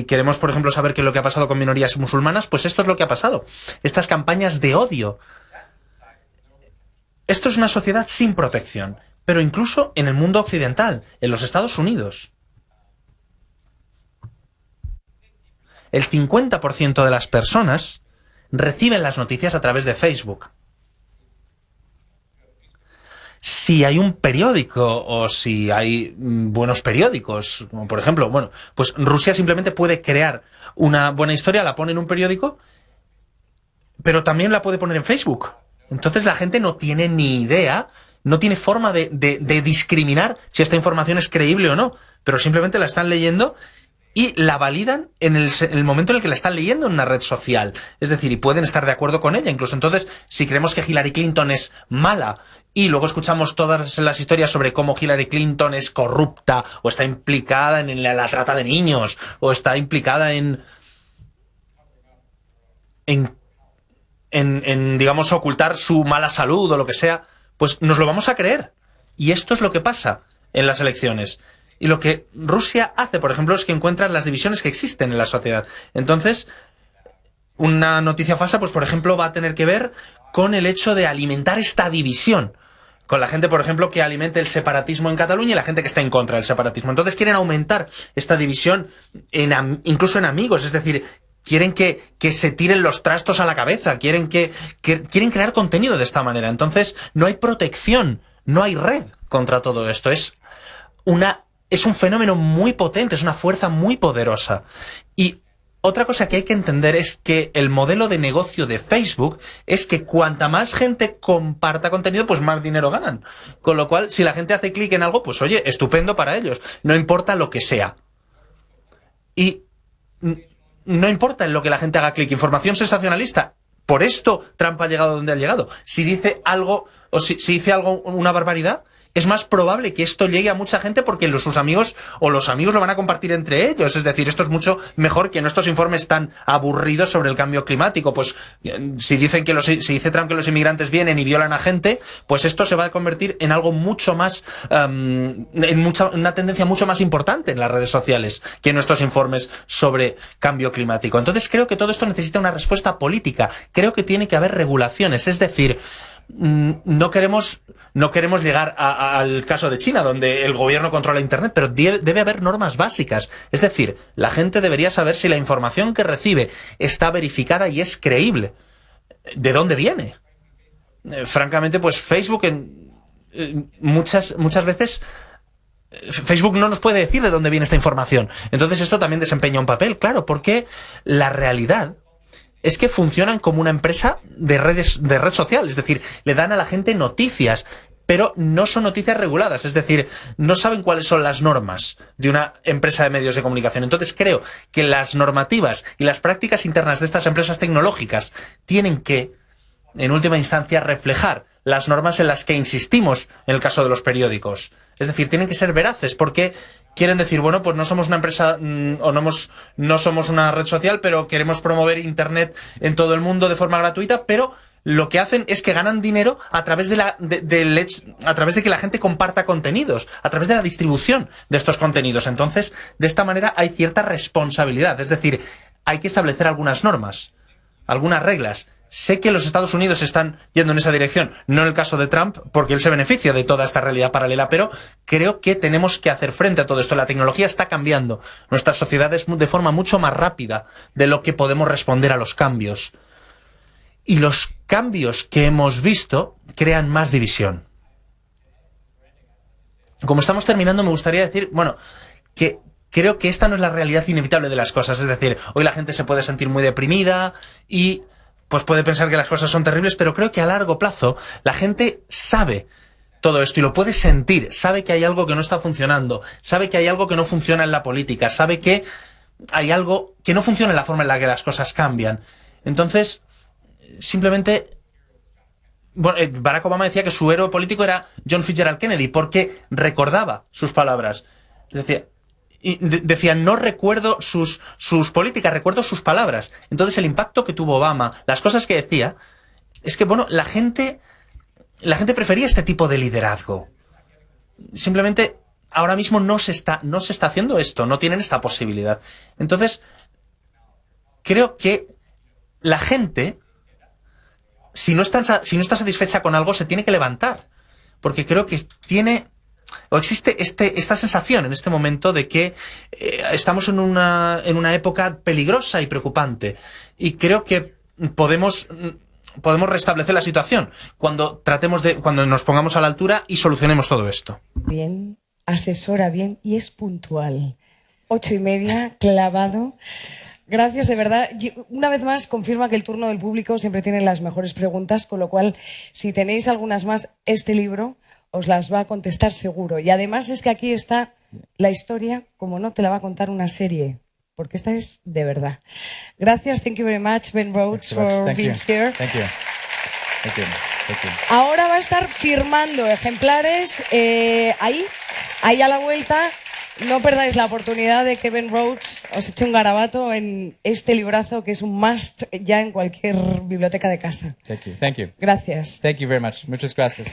queremos, por ejemplo, saber qué es lo que ha pasado con minorías musulmanas, pues esto es lo que ha pasado. Estas campañas de odio. Esto es una sociedad sin protección, pero incluso en el mundo occidental, en los Estados Unidos. El 50% de las personas reciben las noticias a través de Facebook. si hay un periódico o si hay buenos periódicos, como por ejemplo, bueno, pues Rusia simplemente puede crear una buena historia, la pone en un periódico, pero también la puede poner en Facebook. Entonces la gente no tiene ni idea, no tiene forma de discriminar si esta información es creíble o no, pero simplemente la están leyendo y la validan en el momento en el que la están leyendo en una red social. Es decir, y pueden estar de acuerdo con ella. Incluso entonces, si creemos que Hillary Clinton es mala y luego escuchamos todas las historias sobre cómo Hillary Clinton es corrupta o está implicada en la trata de niños o está implicada en digamos, ocultar su mala salud o lo que sea, pues nos lo vamos a creer. Y esto es lo que pasa en las elecciones. Y lo que Rusia hace, por ejemplo, es que encuentra las divisiones que existen en la sociedad. Entonces, una noticia falsa, pues por ejemplo, va a tener que ver con el hecho de alimentar esta división. Con la gente, por ejemplo, que alimente el separatismo en Cataluña y la gente que está en contra del separatismo. Entonces quieren aumentar esta división incluso en amigos. Es decir, quieren que se tiren los trastos a la cabeza. Quieren quieren crear contenido de esta manera. Entonces, no hay protección, no hay red contra todo esto. Es un fenómeno muy potente, es una fuerza muy poderosa. Y otra cosa que hay que entender es que el modelo de negocio de Facebook es que cuanta más gente comparta contenido, pues más dinero ganan. Con lo cual, si la gente hace clic en algo, pues oye, estupendo para ellos. No importa lo que sea. Y no importa en lo que la gente haga clic. Información sensacionalista. Por esto Trump ha llegado donde ha llegado. Si dice algo, o si dice algo, una barbaridad, es más probable que esto llegue a mucha gente porque sus amigos o los amigos lo van a compartir entre ellos. Es decir, esto es mucho mejor que en estos informes tan aburridos sobre el cambio climático. Pues si dice Trump que los inmigrantes vienen y violan a gente, pues esto se va a convertir en algo mucho más, una tendencia mucho más importante en las redes sociales que en nuestros informes sobre cambio climático. Entonces creo que todo esto necesita una respuesta política. Creo que tiene que haber regulaciones. Es decir, no queremos llegar al caso de China, donde el gobierno controla Internet, pero debe haber normas básicas. Es decir, la gente debería saber si la información que recibe está verificada y es creíble. ¿De dónde viene? Francamente, pues Facebook muchas veces Facebook no nos puede decir de dónde viene esta información. Entonces esto también desempeña un papel, claro, porque la realidad es que funcionan como una empresa de red social, es decir, le dan a la gente noticias, pero no son noticias reguladas, es decir, no saben cuáles son las normas de una empresa de medios de comunicación. Entonces creo que las normativas y las prácticas internas de estas empresas tecnológicas tienen que, en última instancia, reflejar las normas en las que insistimos en el caso de los periódicos. Es decir, tienen que ser veraces porque quieren decir, bueno, pues no somos una empresa o no somos una red social, pero queremos promover Internet en todo el mundo de forma gratuita, pero lo que hacen es que ganan dinero a través a través de que la gente comparta contenidos, a través de la distribución de estos contenidos. Entonces, de esta manera hay cierta responsabilidad. Es decir, hay que establecer algunas normas, algunas reglas. Sé que los Estados Unidos están yendo en esa dirección, no en el caso de Trump, porque él se beneficia de toda esta realidad paralela, pero creo que tenemos que hacer frente a todo esto. La tecnología está cambiando nuestras sociedades de forma mucho más rápida de lo que podemos responder a los cambios. Y los cambios que hemos visto crean más división. Como estamos terminando, me gustaría decir, bueno, que creo que esta no es la realidad inevitable de las cosas. Es decir, hoy la gente se puede sentir muy deprimida y pues puede pensar que las cosas son terribles, pero creo que a largo plazo la gente sabe todo esto y lo puede sentir, sabe que hay algo que no está funcionando, sabe que hay algo que no funciona en la política, sabe que hay algo que no funciona en la forma en la que las cosas cambian. Entonces, simplemente, bueno, Barack Obama decía que su héroe político era John Fitzgerald Kennedy porque recordaba sus palabras. Decía, no recuerdo sus políticas, recuerdo sus palabras. Entonces el impacto que tuvo Obama, las cosas que decía, es que, bueno, la gente prefería este tipo de liderazgo. Simplemente ahora mismo no se está haciendo esto, no tienen esta posibilidad. Entonces, creo que la gente, si no está satisfecha con algo, se tiene que levantar. Porque creo que existe esta sensación en este momento de que estamos en una época peligrosa y preocupante. Y creo que podemos podemos restablecer la situación cuando cuando nos pongamos a la altura y solucionemos todo esto. Bien, asesora bien y es puntual. 8:30, clavado. Gracias, de verdad. Y una vez más, confirma que el turno del público siempre tiene las mejores preguntas, con lo cual, si tenéis algunas más, este libro os las va a contestar seguro. Y además es que aquí está la historia, como no te la va a contar una serie, porque esta es de verdad. Gracias, thank you very much, Ben Rhodes, for being here. Thank you. Thank you. Thank you. Ahora va a estar firmando ejemplares ahí a la vuelta. No perdáis la oportunidad de que Ben Rhodes os eche un garabato en este librazo que es un must ya en cualquier biblioteca de casa. Thank you. Thank you. Gracias. Thank you very much. Muchas gracias.